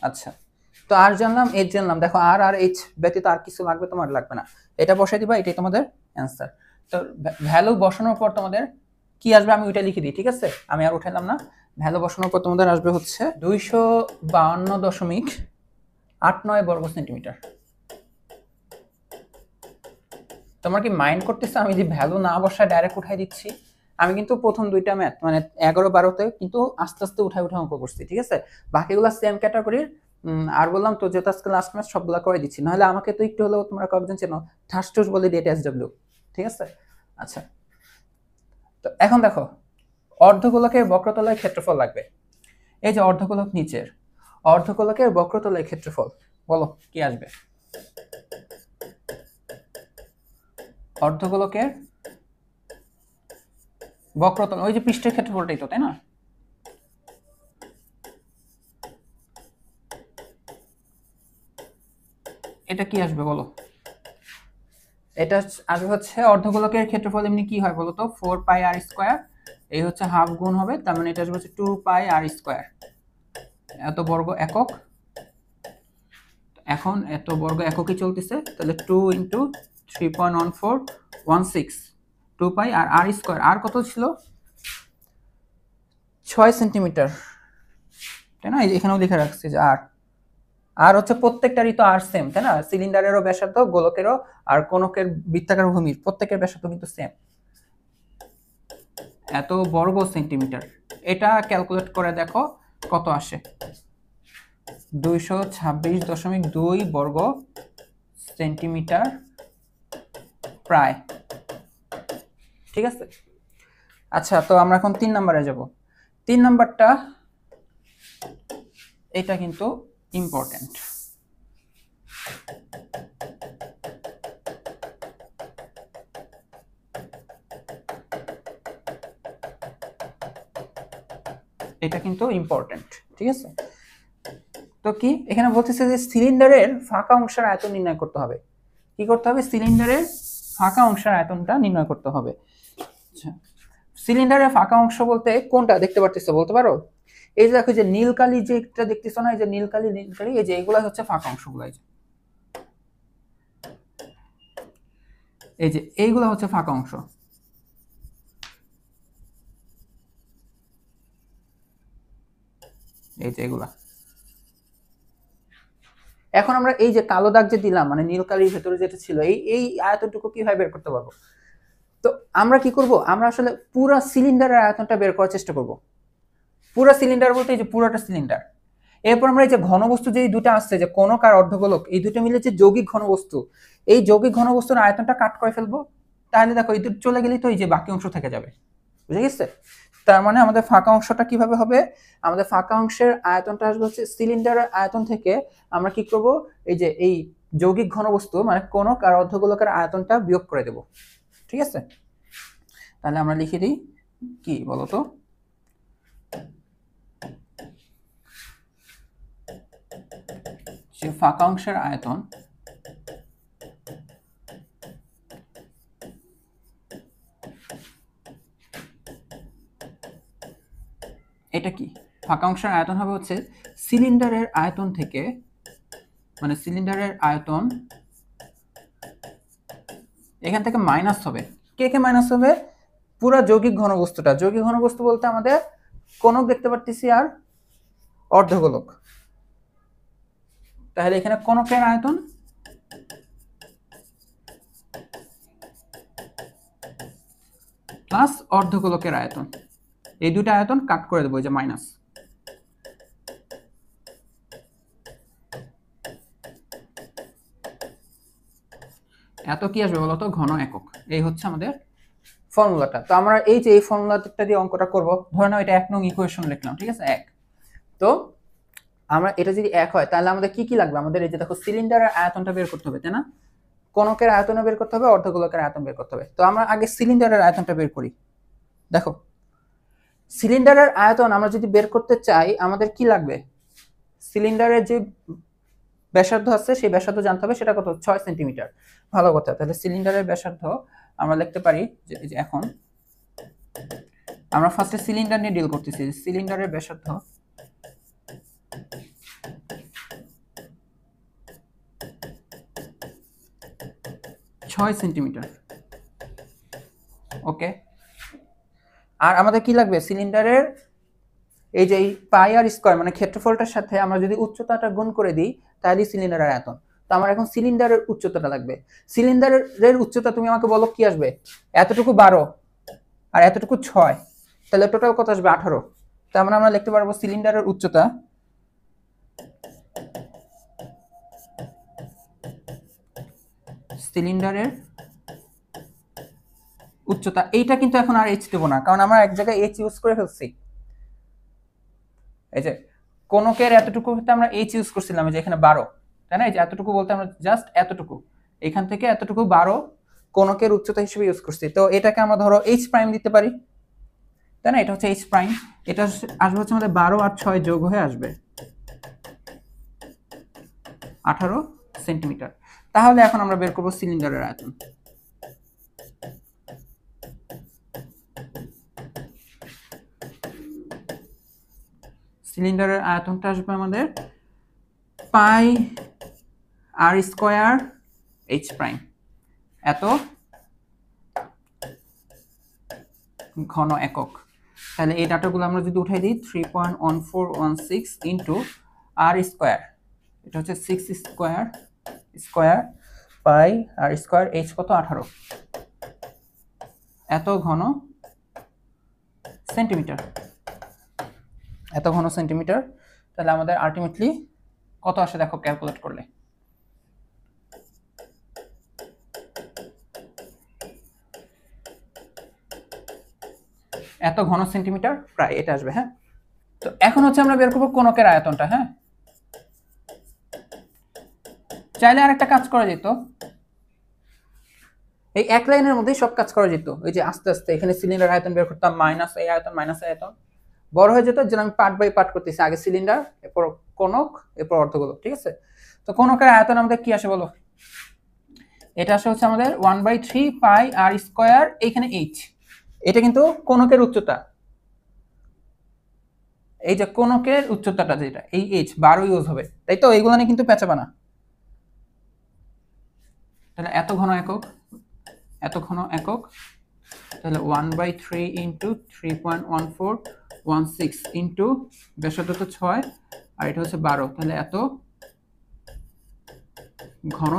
আচ্ছা, তো আর জানলাম, এইচ জানলাম। দেখো আর আর এইচ ব্যতীত আর কিছু লাগবে তোমার? লাগবে না। এটা বসাই দিবা, এটাই তোমাদের অ্যান্সার। তো ভ্যালু বসানোর পর তোমাদের কি আসবে আমি ওইটা লিখে দিই, ঠিক আছে? আমি আর উঠাইলাম না। ভ্যালু বসানোর পর তোমাদের আসবে হচ্ছে 252.89 বর্গ সেন্টিমিটার। তোমরা কি মাইন্ড করতেছো আমি যে ভ্যালু না বসায় ডাইরেক্ট উঠাই দিচ্ছি? আমি কিন্তু প্রথম দুইটা ম্যাথ মানে 11-12তে কিন্তু আস্তে আস্তে উঠাই অঙ্ক করছি, ঠিক আছে? বাকিগুলো সেম ক্যাটাগরির। আর বললাম তো যেহেতু আজকে লাস্ট ম্যাচ সবগুলো করে দিচ্ছি, নাহলে আমাকে তো একটু হলেও তোমরা কয়েকজন চেনো, ঠাস ঠুস বলে ডেট এসডব্লিউ, ঠিক আছে? আচ্ছা, তো এখন দেখো অর্ধগোলকের বক্রতলের ক্ষেত্রফল লাগবে। এই যে অর্ধগোলক নিচের, অর্ধগোলকের বক্রতলের ক্ষেত্রফল বলো কি আসবে? অর্ধগোলকের বক্রতল, ওই যে পৃষ্ঠের ক্ষেত্রফলটাই তো, তাই না? এটা কি আসবে বলো? এটা আসবে হচ্ছে অর্ধগোলকের ক্ষেত্রফল এমনি কি হয় বলো তো? 4 পাই আর স্কয়ার, এই হচ্ছে হাফ গুণ হবে, তার মানে এটা আসবে হচ্ছে 2 পাই আর স্কয়ার। এত বর্গ একক, এখন এত বর্গ এককই চলতেছে, তাহলে 2 ইন্টু 3.1416 2 পাই আর আর স্কয়ার। আর কত ছিল? 6 সেন্টিমিটার, তাই না? এখানেও লিখে রাখছি যে আর, আর হচ্ছে প্রত্যেকটারই তো আর সেম, তাই না? সিলিন্ডারেরও ব্যাসার্ধ, গোলকেরও আর কোনকের বৃত্তাকার ভূমির প্রত্যেকের ব্যাসার্ধ কিন্তু সেম, এত বর্গ সেন্টিমিটার। এটা ক্যালকুলেট করে দেখো কত আসে। 226.2 বর্গ সেন্টিমিটার প্রায়, ঠিক আছে? আচ্ছা, তো আমরা এখন 3 নম্বরে যাব। 3 নাম্বারটা এটা কিন্তু ইম্পর্টেন্ট। এটা কিন্তু ইম্পর্টেন্ট, ঠিক আছে? তো কি এখানে বলতেছে যে সিলিন্ডারের ফাঁকা অংশের আয়তন নির্ণয় করতে হবে। কি করতে হবে? সিলিন্ডারের ফাঁকা অংশের আয়তনটা নির্ণয় করতে হবে। আচ্ছা, সিলিন্ডারের ফাঁকা অংশ বলতে কোনটা দেখতে পারতেছো বলতে পারো? এই যে দেখো যে নীল কালি যেটা দেখতেছো না, এই যে নীল কালি, এই যে এগুলা হচ্ছে ফাঁকা অংশগুলো। এই যে এইগুলা হচ্ছে ফাঁকা অংশ। এই যে এগুলা। এখন আমরা এই যে কালো দাগ যে দিলাম, মানে নীল কালির ভেতরে যেটা ছিল, এই আয়তনটুকু কিভাবে বের করতে পারবো? তো আমরা কি করব? আমরা আসলে পুরো সিলিন্ডারের আয়তনটা বের করার চেষ্টা করব। পুরো সিলিন্ডার বলতে এই যে পুরোটা সিলিন্ডার। এরপর আমরা এই যে ঘনবস্তু যে দুটো আসছে, যে কোনক আর অর্ধগোলক, এই দুটো মিলে যে যৌগিক ঘনবস্তু, এই যৌগিক ঘনবস্তুর আয়তনটা কাট করে ফেলবো। তাহলে দেখো এই দুটো চলে গেলেই তো এই যে বাকি অংশ থেকে যাবে, বুঝে গেছে? তার মানে আমাদের ফাঁকা অংশটা কিভাবে হবে? আমাদের ফাঁকা অংশের আয়তনটা আসবে হচ্ছে সিলিন্ডারের আয়তন থেকে আমরা কি করব? এই যে এই যৌগিক ঘনবস্তু মানে কোনক আর অর্ধগোলকের আয়তনটা বিয়োগ করে দেব, ঠিক আছে? তাহলে আমরা লিখে দিই কি বলতো, যে ফাঁকা অংশের আয়তন এটা কি? ফাঁকা অংশের আয়তন হবে হচ্ছে সিলিন্ডারের আয়তন থেকে, মানে সিলিন্ডারের আয়তন এখান থেকে মাইনাস হবে। কে কে মাইনাস হবে? পুরো যৌগিক ঘনবস্তুটা। যৌগিক ঘনবস্তু বলতে আমাদের কোনক দেখতে পারতেছি আর অর্ধগোলক। তাহলে এখানে কোনকের আয়তন প্লাস অর্ধগোলকের আয়তন, এই দুটো আয়তন কাট করে দেবো, এই যে মাইনাস। এত কি আসবে বলতো? ঘন একক। এই হচ্ছে আমাদের ফর্মুলাটা। তো আমরা এই যে এই ফর্মুলাটা দিয়ে অঙ্কটা করব। ধরে নাও এটা 1 নং ইকুয়েশন লিখলাম, ঠিক আছে? 1। তো আমরা এটা যদি 1 হয় তাহলে আমাদের কি কি লাগবে? আমাদের এই যে দেখো সিলিন্ডারের আয়তনটা বের করতে হবে, তাই না? কোনকের আয়তন বের করতে হবে, অর্ধগোলকের আয়তন বের করতে হবে। তো আমরা আগে সিলিন্ডারের আয়তনটা বের করি। দেখো সিলিন্ডারের আয়তন আমরা যদি বের করতে চাই আমাদের কি লাগবে? সিলিন্ডারের যে ব্যাসার্ধ আছে সেই ব্যাসার্ধ জানতে হবে, সেটা কত? 6 সেন্টিমিটার। ভালো কথা। তাহলে সিলিন্ডারের ব্যাসার্ধ আমরা লিখতে পারি যে এই যে এখন আমরা ফার্স্টে সিলিন্ডার নিয়ে ডিল করতেছি। সিলিন্ডারের ব্যাসার্ধ 6 সেন্টিমিটার। ওকে, আর আমাদের কি লাগবে? সিলিন্ডারের এই যে পাই আর স্কয়ার মানে ক্ষেত্রফলটার সাথে আমরা যদি উচ্চতাটা গুণ করে দিই তাহলে সিলিন্ডারের আয়তন। তো আমার এখন সিলিন্ডারের উচ্চতাটা লাগবে। সিলিন্ডারের উচ্চতা তুমি আমাকে বলো কি আসবে? এতটুকু 12 আর এতটুকু 6, তাহলে টোটাল কত আসবে? 18। তার মানে আমরা লিখতে পারবো সিলিন্ডারের উচ্চতা এইটা কিন্তু এখন আর এইচ দেব না, কারণ আমরা এক জায়গায় এইচ ইউজ করে ফেলছি। এই যে কোনকের এতটুকু হতে আমরা এইচ ইউজ করছিলাম, যে এখানে 12, তাই না? এই যে এতটুকু বলতে আমরা জাস্ট এতটুকু, এখান থেকে এতটুকু 12 কোনকের উচ্চতা হিসেবে ইউজ করছি। তো এটাকে আমরা ধরো এইচ প্রাইম দিতে পারি, তাই না? এটা হচ্ছে এইচ প্রাইম, এটা আসবে হচ্ছে আমাদের 12 আর 6 যোগ হয়ে আসবে 18 সেন্টিমিটার। তাহলে এখন আমরা বের করব সিলিন্ডারের আয়তন। সিলিন্ডারের আয়তনটা আসবে আমাদের পাই আর স্কয়ার এইচ প্রাইম, এত ঘন একক। তাহলে এই ডাটাগুলো আমরা যদি উঠাই দিই 3.1416 ইন্টু আর স্কয়ার, এটা হচ্ছে 6 স্কয়ার পাই আর স্কয়ার এইচ কত? 18, এত ঘন সেন্টিমিটার, এত ঘন সেন্টিমিটার। তাহলে আমাদের আলটিমেটলি কত আসে দেখো ক্যালকুলেট করলে? এত ঘন সেন্টিমিটার প্রায় এটা আসবে। হ্যাঁ, তো এখন হচ্ছে আমরা বের করবো কোনকের আয়তনটা। হ্যাঁ, চাইলে আরেকটা কাজ করা যেত, এই এক লাইনের মধ্যেই সব কাজ করা যেত। ওই যে আস্তে আস্তে এখানে সিলিন্ডার আয়তন বের করতাম, মাইনাস এই আয়তন মাইনাস এই আয়তন, বড় হয়ে যেত। যেন আমি পার্ট বাই পার্ট করতেছি, আগে সিলিন্ডার, এরপর কোনক, এরপর অর্ধগোলক। ঠিক আছে, তো কোনকের আয়তন আমাদের কি আসে বলো? এটা আসে হচ্ছে আমাদের 1/3 পাই আর স্কয়ার, এইখানে এইচ, এটা কিন্তু কোনকের উচ্চতা। এই যে কোনকের উচ্চতাটা যেটা, এই এইচ 12 ইউজ হবে, তাই তো? এইগুলো নিয়ে কিন্তু পেঁচাবা না। তাহলে এত ঘন একক, এত ঘন একক, তাহলে 1/3 ইন্টু 3.1416 ইন্টু ব্যাসার্ধ তো 6 আর এটা হচ্ছে 12, তাহলে এত ঘন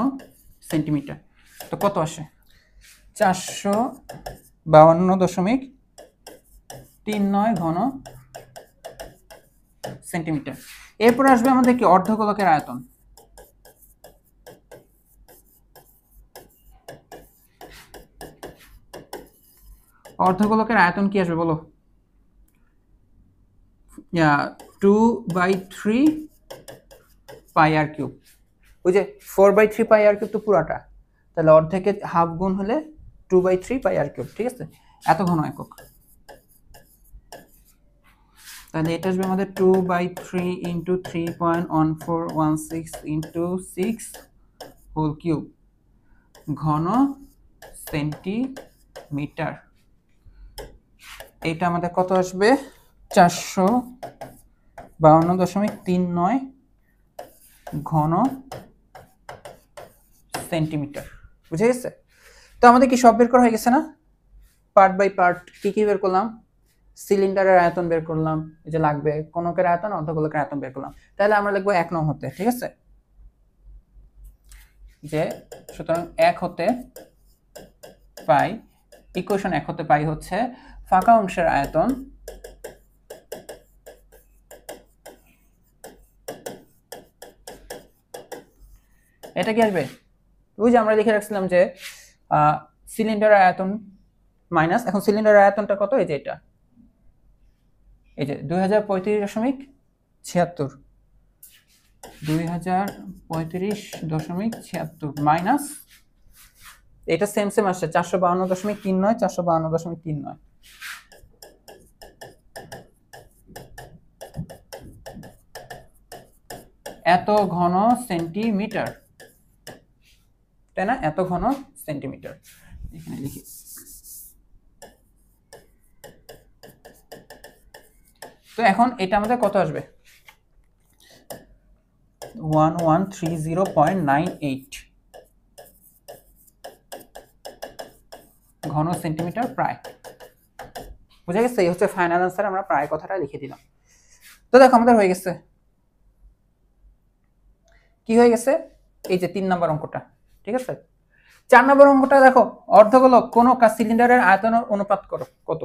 সেন্টিমিটার। তো কত আসে? 452.39 ঘন সেন্টিমিটার। এরপর আসবে আমাদের কি? অর্ধগোলকের আয়তন। অর্ধগোলকের আয়তন কি আসবে বলো? 2/3 পাই আর কিউব। ওই যে 4/3 পাই আর কিউব তো পুরাটা, তাহলে অর্ধেকের হাফ গুণ হলে 2/3 পাই আর কিউব। ঠিক আছে, এত ঘন একক। তাহলে এটা আসবে আমাদের 2/3 ইন্টু 3.1416 ইন্টু 6 হোল কিউব ঘন সেন্টিমিটার। এটা আমাদের কত আসবে? 452.39 ঘন সেন্টিমিটার। বুঝে গেছে? তো আমাদের কি সব বের করা হয়ে গেছে না? পার্ট বাই পার্ট কি কি বের করলাম? সিলিন্ডারের আয়তন বের করলাম, এই যে লাগবে কোনকের আয়তন, অর্ধগোলকের আয়তন বের করলাম। তাহলে আমরা লিখবো 1 নং হতে। ঠিক আছে, যে সুতরাং 1 হতে পাই, ইকুয়েশন 1 হতে পাই হচ্ছে ফাঁকা অংশের আয়তন এটা কি আসবে? ওই যে আমরা লিখে রাখছিলাম যে সিলিন্ডারের আয়তন মাইনাস, এখন সিলিন্ডারের আয়তনটা কত? এই যে এটা, এই যে 2035.76, 2035.76 মাইনাস এটা সেম সেম আসছে 452.39, 452.39। এত ঘন সেন্টিমিটার, তাই না? এত ঘন সেন্টিমিটার। এখানে লিখি তো এখন এটা আমাদের কত আসবে 1130.98 ঘন সেন্টিমিটার প্রায়। বুঝা গেছে? এই হচ্ছে ফাইনাল আনসার, আমরা প্রায় কথাটা লিখে দিলাম। তো দেখো আমাদের হয়ে গেছে, কি হয়ে গেছে, এই যে 3 নম্বর অঙ্কটা, ঠিক আছে। 4 নম্বর অঙ্কটা দেখো, অর্ধগোলক কোনক আর সিলিন্ডারের আয়তনের অনুপাত করো কত।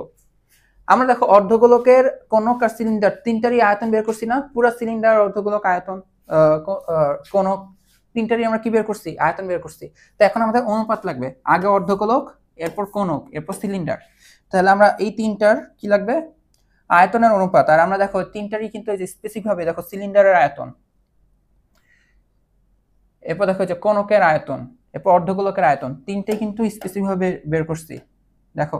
আমরা দেখো অর্ধগোলকের কোনক আর সিলিন্ডার তিনটারই আয়তন বের করছি না, পুরো সিলিন্ডার অর্ধগোলক আয়তন কোনক তিনটারই আমরা কি বের করছি, আয়তন বের করছি। তো এখন আমাদের অনুপাত লাগবে, আগে অর্ধগোলক, এরপর কোনক, এরপর সিলিন্ডার। তাহলে আমরা এই তিনটার কি লাগবে, আয়তনের অনুপাত। আর আমরা দেখো তিনটারই কিন্তু এই যে স্পেসিফিক ভাবে দেখো সিলিন্ডারের আয়তন, এরপর দেখো যে কোনকের আয়তন, এরপর অর্ধগোলকের আয়তন, তিনটে কিন্তু স্পেসিফিক ভাবে বের করছি। দেখো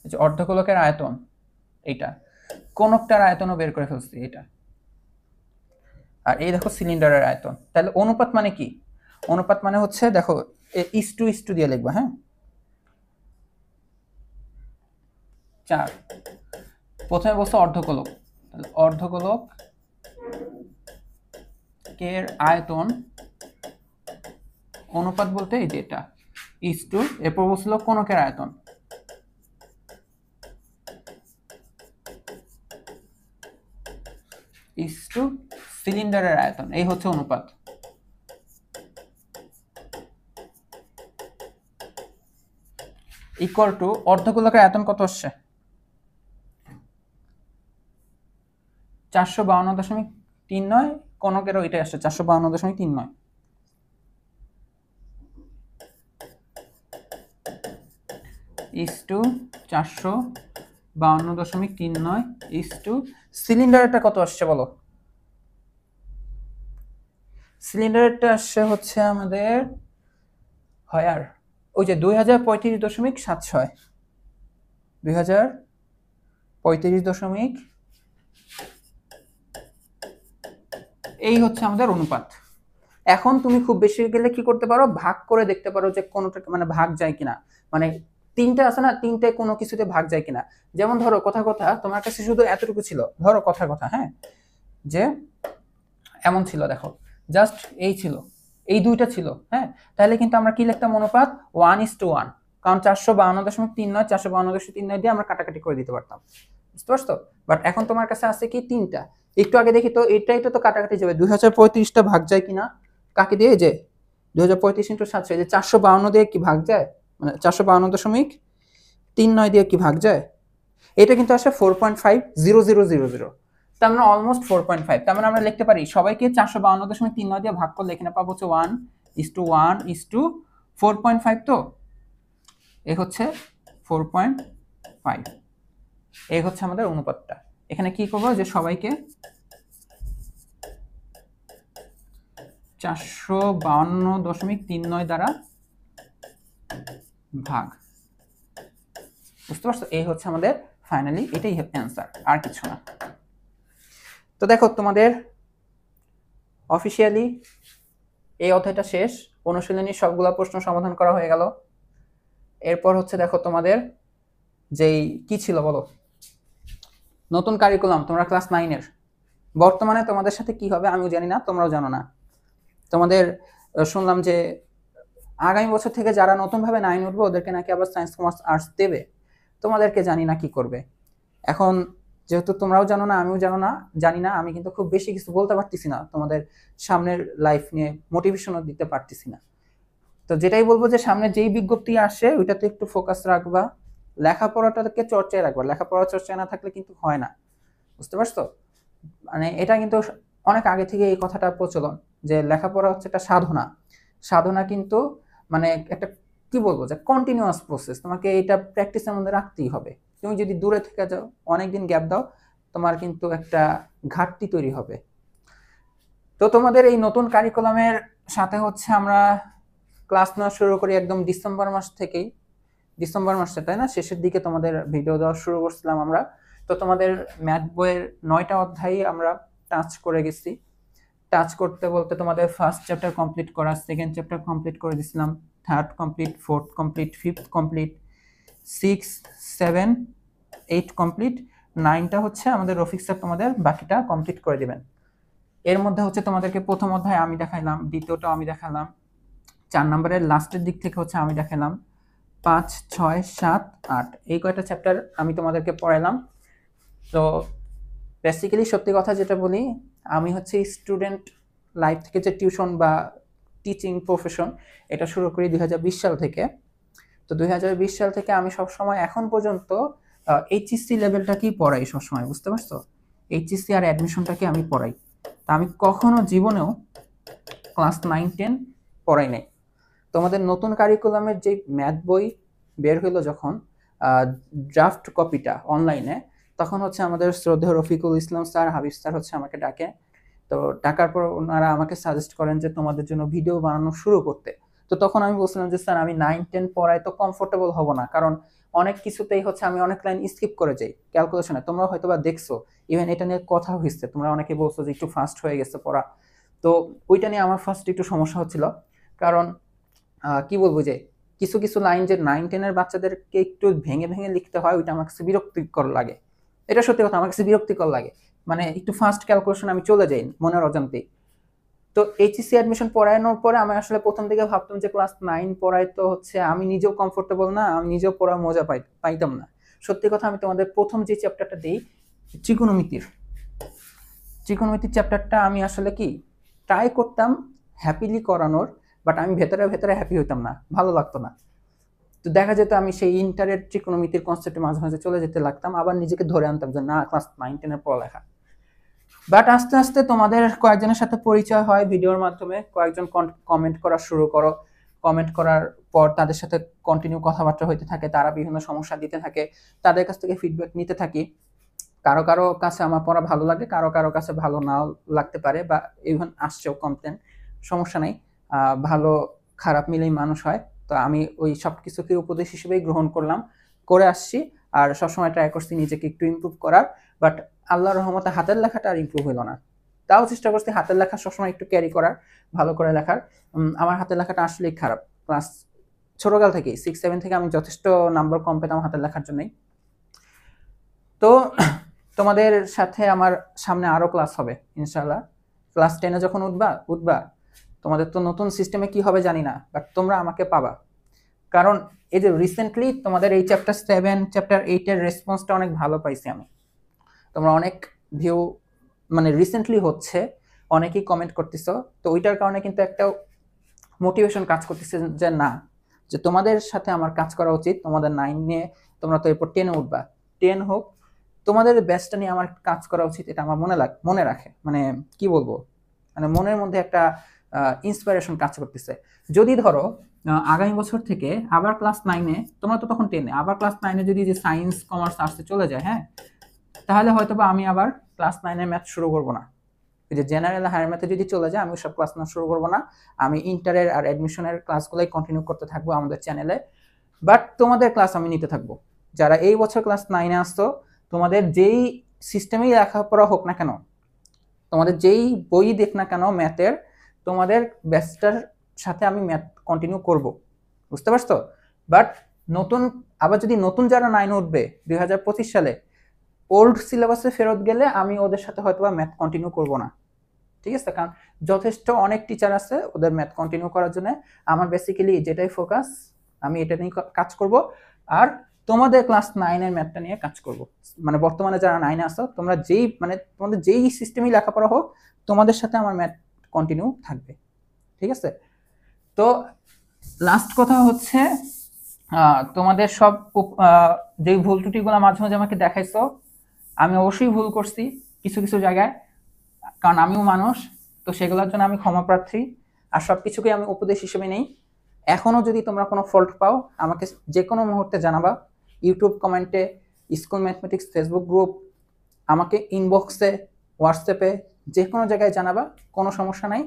এই যে অর্ধগোলকের আয়তন এইটা, কোনকটার আয়তনও বের করে ফেলছি এটা, আর এই দেখো সিলিন্ডারের আয়তন। তাহলে অনুপাত মানে কি, অনুপাত মানে হচ্ছে দেখো ইস টু দিয়ে লিখবা, হ্যাঁ 4। প্রথমে বলছো অর্ধগোলক, অর্ধগোলক এর আয়তন অনুপাত বলতে এই যে এটা ইস টু, এরপর বলছিল কোনকের আয়তন, ইস টু সিলিন্ডারের আয়তন, এই হচ্ছে অনুপাত। ইকুয়াল টু অর্ধগোলকের আয়তন কত আসছে 452.39, কোনকেরও এটাই আসছে 452.39। ইস টু 452.39 ইস টু সিলিন্ডারটা কত আসছে বলো, সিলিন্ডারটা আসছে হচ্ছে আমাদের হয় আর ওই যে 2035.76, 2035. এই হচ্ছে আমাদের অনুপাত। এখন তুমি খুব বেশি গেলে কি করতে পারো, ভাগ করে দেখতে পারো যে কোনটা মানে ভাগ যায় কিনা, মানে তিনটা আছে না, তিনটায় কোনো কিছুতে ভাগ যায় কিনা। যেমন ধরো কথা তোমার কাছে শুধু এতটুকু ছিল, ধরো কথা হ্যাঁ, যে এমন ছিল দেখো জাস্ট এই ছিল, এই দুইটা ছিল, হ্যাঁ, তাহলে কিন্তু আমরা কি লিখতাম অনুপাত 1:1, কারণ 452.39 452.39 দিয়ে আমরা কাটাকাটি করে দিতে পারতাম, বুঝতে পারছো। বাট এখন তোমার কাছে আছে কি তিনটা, একটু আগে দেখি তো এটাই তো কাটাকাটি যাবে, 2035টা ভাগ যায় কিনা, কাকে দিয়ে, যে 2035 × 700, যে 452 দিয়ে কি ভাগ যায়, মানে 452.39 দিয়ে কি ভাগ যায়, এটা কিন্তু আসে 4.50000, তার মানে অলমোস্ট 4.5। তার মানে আমরা লিখতে পারি সবাইকে 452.39 দিয়ে ভাগ করলে এখানে পাবো হচ্ছে 1:1:4.5, তো এই হচ্ছে 4.5, এই হচ্ছে আমাদের অনুপাতটা। এখানে কি করবো, যে সবাইকে 452.39 দ্বারা ভাগ, বুঝতে পারছো, এই হচ্ছে আমাদের ফাইনালি এটাই অ্যান্সার, আর কিছু না। তো দেখো তোমাদের অফিসিয়ালি এই অধ্যায়টা শেষ, অনুশীলনী সবগুলা প্রশ্ন সমাধান করা হয়ে গেল। এরপর হচ্ছে দেখো তোমাদের যেই কি ছিল বলো, নতুন কারিকুলাম, তোমরা ক্লাস 9-এর, বর্তমানে তোমাদের সাথে কি হবে আমিও জানি না, তোমরাও জানো না। তোমাদের শুনলাম যে আগামী বছর থেকে যারা নতুনভাবে 9 উঠবে ওদেরকে নাকি আবার সায়েন্স কমার্স আর্টস দেবে, তোমাদেরকে জানি না কি করবে। এখন যেহেতু তোমরাও জানো না আমিও জানি না, আমি কিন্তু খুব বেশি কিছু বলতে পারতেছি না, তোমাদের সামনের লাইফ নিয়ে মোটিভেশনও দিতে পারতেছি না। তো যেটাই বলবো যে সামনে যেই বিজ্ঞপ্তি আসে ওইটাতে একটু ফোকাস রাখবা, লেখাপড়াটাকে চর্চায় রাখবা, লেখাপড়া চর্চায় না থাকলে কিন্তু হয় না, বুঝতে পারছো। মানে এটা কিন্তু অনেক আগে থেকে এই কথাটা প্রচলন, যে লেখাপড়া হচ্ছে একটা সাধনা, সাধনা কিন্তু মানে একটা কি বলবো যে কন্টিনিউয়াস প্রসেস, তোমাকে এটা প্র্যাকটিসের মধ্যে রাখতেই হবে। তুমি যদি দূরে থেকে যাও, অনেকদিন গ্যাপ দাও, তোমার কিন্তু একটা ঘাটতি তৈরি হবে। তো তোমাদের এই নতুন কারিকুলামের সাথে হচ্ছে আমরা ক্লাস নেওয়া শুরু করি একদম ডিসেম্বর মাস থেকেই, ডিসেম্বর মাসে তাই না, শেষের দিকে তোমাদের ভিডিও দেওয়া শুরু করছিলাম আমরা। তো তোমাদের ম্যাথ বইয়ের 9টা অধ্যায় আমরা টাচ করে গেছি, টাচ করতে বলতে তোমাদের ফার্স্ট চ্যাপ্টার কমপ্লিট করা, সেকেন্ড চ্যাপ্টার কমপ্লিট করে দিছিলাম, third complete, fourth complete, fifth complete, 6, 7, 8 complete, 9টা হচ্ছে আমাদের রফিক স্যার তোমাদের বাকিটা কমপ্লিট করে দিবেন। এর মধ্যে হচ্ছে তোমাদেরকে প্রথম অধ্যায় আমি দেখাইলাম, দ্বিতীয়টা আমি দেখালাম, 4 নম্বরের লাস্টের দিক থেকে হচ্ছে আমি দেখালাম 5, 6, 7, 8 এই কয়টা চ্যাপ্টার আমি তোমাদেরকে পড়াইলাম। তো বেসিক্যালি সত্যি কথা যেটা বলি, আমি হচ্ছে স্টুডেন্ট লাইফ থেকে যে টিউশন বা টিচিং প্রফেশন এটা শুরু করি 2020 সাল থেকে। তো 2020 সাল থেকে আমি সবসময় এখন পর্যন্ত এইচএসসি লেভেলটাকেই পড়াই সবসময়, বুঝতে পারছো? এইচএসসি আর অ্যাডমিশনটাকে আমি পড়াই। তা আমি কখনো জীবনেও ক্লাস 9-10 পড়াই নাই। তোমাদের নতুন কারিকুলামের যে ম্যাথ বই বের হইলো যখন ড্রাফট কপিটা অনলাইনে, তখন হচ্ছে আমাদের শ্রদ্ধেয় রফিকুল ইসলাম স্যার, হাবিব স্যার হচ্ছে আমাকে ডাকে। তো ডাকার পর ওনারা আমাকে সাজেস্ট করেন যে তোমাদের জন্য ভিডিও বানানো শুরু করতে। তো তখন আমি বলছিলাম যে স্যার আমি 9-10 পড়ায় তো কমফোর্টেবল হব না, কারণ অনেক কিছুতেই হচ্ছে আমি অনেক লাইন স্কিপ করে যাই ক্যালকুলেশনে। তোমরা হয়তো বা দেখছো, ইভেন এটা নিয়ে কথা হয়েছে, তোমরা অনেকে বলছো যে একটু ফাস্ট হয়ে গেছে পড়া। তো ওইটা নিয়ে আমার ফার্স্ট একটু সমস্যা হচ্ছিল, কারণ কি বলবো যে কিছু কিছু লাইন যে 9-10-এর বাচ্চাদেরকে একটু ভেঙে ভেঙে লিখতে হয়, ওইটা আমার কাছে বিরক্তিকর লাগে। এটা সত্যি কথা, আমার কাছে বিরক্তিকর লাগে। মানে একটু ফাস্ট ক্যালকুলেশন আমি চলে যাই মনের অজান্তেই। তো এইচএসসি অ্যাডমিশন পড়ানোর পরে আমি আসলে প্রথম দিকে ভাবতাম যে ক্লাস 9 পড়াই তো হচ্ছে আমি নিজেও কমফোর্টেবল না, আমি নিজেও পড়া মজা পাইতাম না। সত্যি কথা, আমি তোমাদের প্রথম যে চ্যাপ্টারটা দিই ত্রিকোণমিতির চ্যাপ্টারটা আমি আসলে কি ট্রাই করতাম হ্যাপিলি করানোর, বাট আমি ভেতরে ভেতরে হ্যাপি হইতাম না, ভালো লাগতো না। তো দেখা যেত আমি সেই ইন্টারের ত্রিকোণমিতির কনসেপ্টে মাঝে মাঝে চলে যেতে লাগতাম, আবার নিজেকে ধরে আনতাম যে না, ক্লাস 9-10-এর পড়ালেখা। বাট আস্তে আস্তে তোমাদের কয়েকজনের সাথে পরিচয় হয় ভিডিওর মাধ্যমে, কয়েকজন কমেন্ট করা শুরু করো, কমেন্ট করার পর তাদের সাথে কন্টিনিউ কথাবার্তা হইতে থাকে, তারা বিভিন্ন সমস্যা দিতে থাকে, তাদের কাছ থেকে ফিডব্যাক নিতে থাকি। কারো কারো কাছে আমার পড়া ভালো লাগে, কারো কারো কাছে ভালো নাও লাগতে পারে, বা ইভেন আসছেও কমপ্লেন, সমস্যা নেই। ভালো খারাপ মিলেই মানুষ হয়। তো আমি ওই সব কিছুকে উপদেশ হিসেবেই গ্রহণ করে আসছি, আর সবসময় ট্রাই করছি নিজেকে একটু ইমপ্রুভ করার। বাট আল্লাহর রহমতে হাতের লেখাটা আর ইমপ্রুভ হলো না। তাও চেষ্টা করছি হাতের লেখা সবসময় একটু ক্যারি করার, ভালো করে লেখার। আমার হাতের লেখাটা আসলেই খারাপ। ক্লাস ছোটকাল থেকেই 6-7 থেকে আমি যথেষ্ট নাম্বার কম পেতাম হাতের লেখার জন্যই। তো তোমাদের সাথে আমার সামনে আরো ক্লাস হবে ইনশাআল্লাহ। ক্লাস 10-এ যখন উঠবা তোমাদের তো নতুন সিস্টেমে কি হবে জানি না, বাট তোমরা আমাকে পাবা। কারণ এই যে রিসেন্টলি তোমাদের এই চ্যাপ্টার 7, চ্যাপ্টার 8-এর রেসপন্সটা অনেক ভালো পাইছি আমি। তোমরা অনেক ভিউ মানে রিসেন্টলি হচ্ছে, অনেকেই কমেন্ট করতেছো। তো ওইটার কারণে কিন্তু একটা মোটিভেশন কাজ করতেছে যে না, যে তোমাদের সাথে আমার কাজ করা উচিত। তোমাদের 9 নিয়ে তোমরা তো এরপর 10-এ উঠবা, 10 হোক, তোমাদের বেস্টটা নিয়ে আমার কাজ করা উচিত, এটা আমার মনে রাখে, মানে কি বলবো, মানে মনের মধ্যে একটা ইন্সপিরেশন কাজ করতেছে। যদি ধরো আগামী বছর থেকে আবার ক্লাস 9-এ, তোমরা তো তখন 10-এ, আবার ক্লাস 9-এ যদি যে সায়েন্স কমার্স আর্টসে চলে যায়, হ্যাঁ, তাহলে হয়তো বা আমি আবার ক্লাস 9-এর ম্যাথ শুরু করবো না। এই যে জেনারেল হায়ার ম্যাথে যদি চলে যায়, আমি সব ক্লাস না শুরু করবো না। আমি ইন্টারের আর অ্যাডমিশনের ক্লাসগুলোই কন্টিনিউ করতে থাকবো আমাদের চ্যানেলে। বাট তোমাদের ক্লাস আমি নিতে থাকবো। যারা এই বছর ক্লাস 9-এ আসতো, তোমাদের যেই সিস্টেমেই লেখাপড়া হোক না কেন, তোমাদের যেই বই দেখ না কেন ম্যাথের, তোমাদের ব্যাচটার সাথে আমি ম্যাথ কন্টিনিউ করব, বুঝতে পারছো? বাট নতুন আবার যদি নতুন যারা 9 উঠবে 2025 সালে, ওল্ড সিলেবাসে ফেরত গেলে আমি ওদের সাথে হয়তো বা ম্যাথ কন্টিনিউ করব না, ঠিক আছে? কারণ যথেষ্ট অনেক টিচার আছে ওদের ম্যাথ কন্টিনিউ করার জন্য। আমার বেসিক্যালি যেটাই ফোকাস, আমি এটা নিয়ে কাজ করব। আর তোমাদের ক্লাস 9-এর ম্যাথটা নিয়ে কাজ করব। মানে বর্তমানে যারা 9-এ আসো, তোমরা তোমাদের যেই সিস্টেমই লেখাপড়া হোক, তোমাদের সাথে আমার ম্যাথ কন্টিনিউ থাকবে, ঠিক আছে? তো লাস্ট কথা হচ্ছে, তোমাদের সব যে ভুল ত্রুটিগুলো মাঝে মাঝে আমাকে দেখাইছো, আমি অবশ্যই ভুল করছি কিছু কিছু জায়গায়, কারণ আমিও মানুষ। তো সেগুলোর জন্য আমি ক্ষমা প্রার্থী, আর সব কিছুকে আমি উপদেশ হিসেবে নেই। এখনও যদি তোমরা কোনো ফল্ট পাও, আমাকে যে কোনো মুহূর্তে জানাবা, ইউটিউব কমেন্টে, স্কুল ম্যাথমেটিক্স ফেসবুক গ্রুপ, আমাকে ইনবক্সে, হোয়াটসঅ্যাপে, যে কোনো জায়গায় জানাবা, কোনো সমস্যা নাই।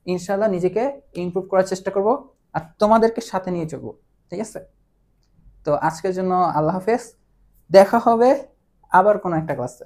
ইনশাল্লাহ নিজেকে ইমপ্রুভ করার চেষ্টা করব, আর তোমাদেরকে সাথে নিয়ে চলবো, ঠিক আছে? তো আজকের জন্য আল্লাহ হাফেজ, দেখা হবে আবার কোনো একটা ক্লাসে।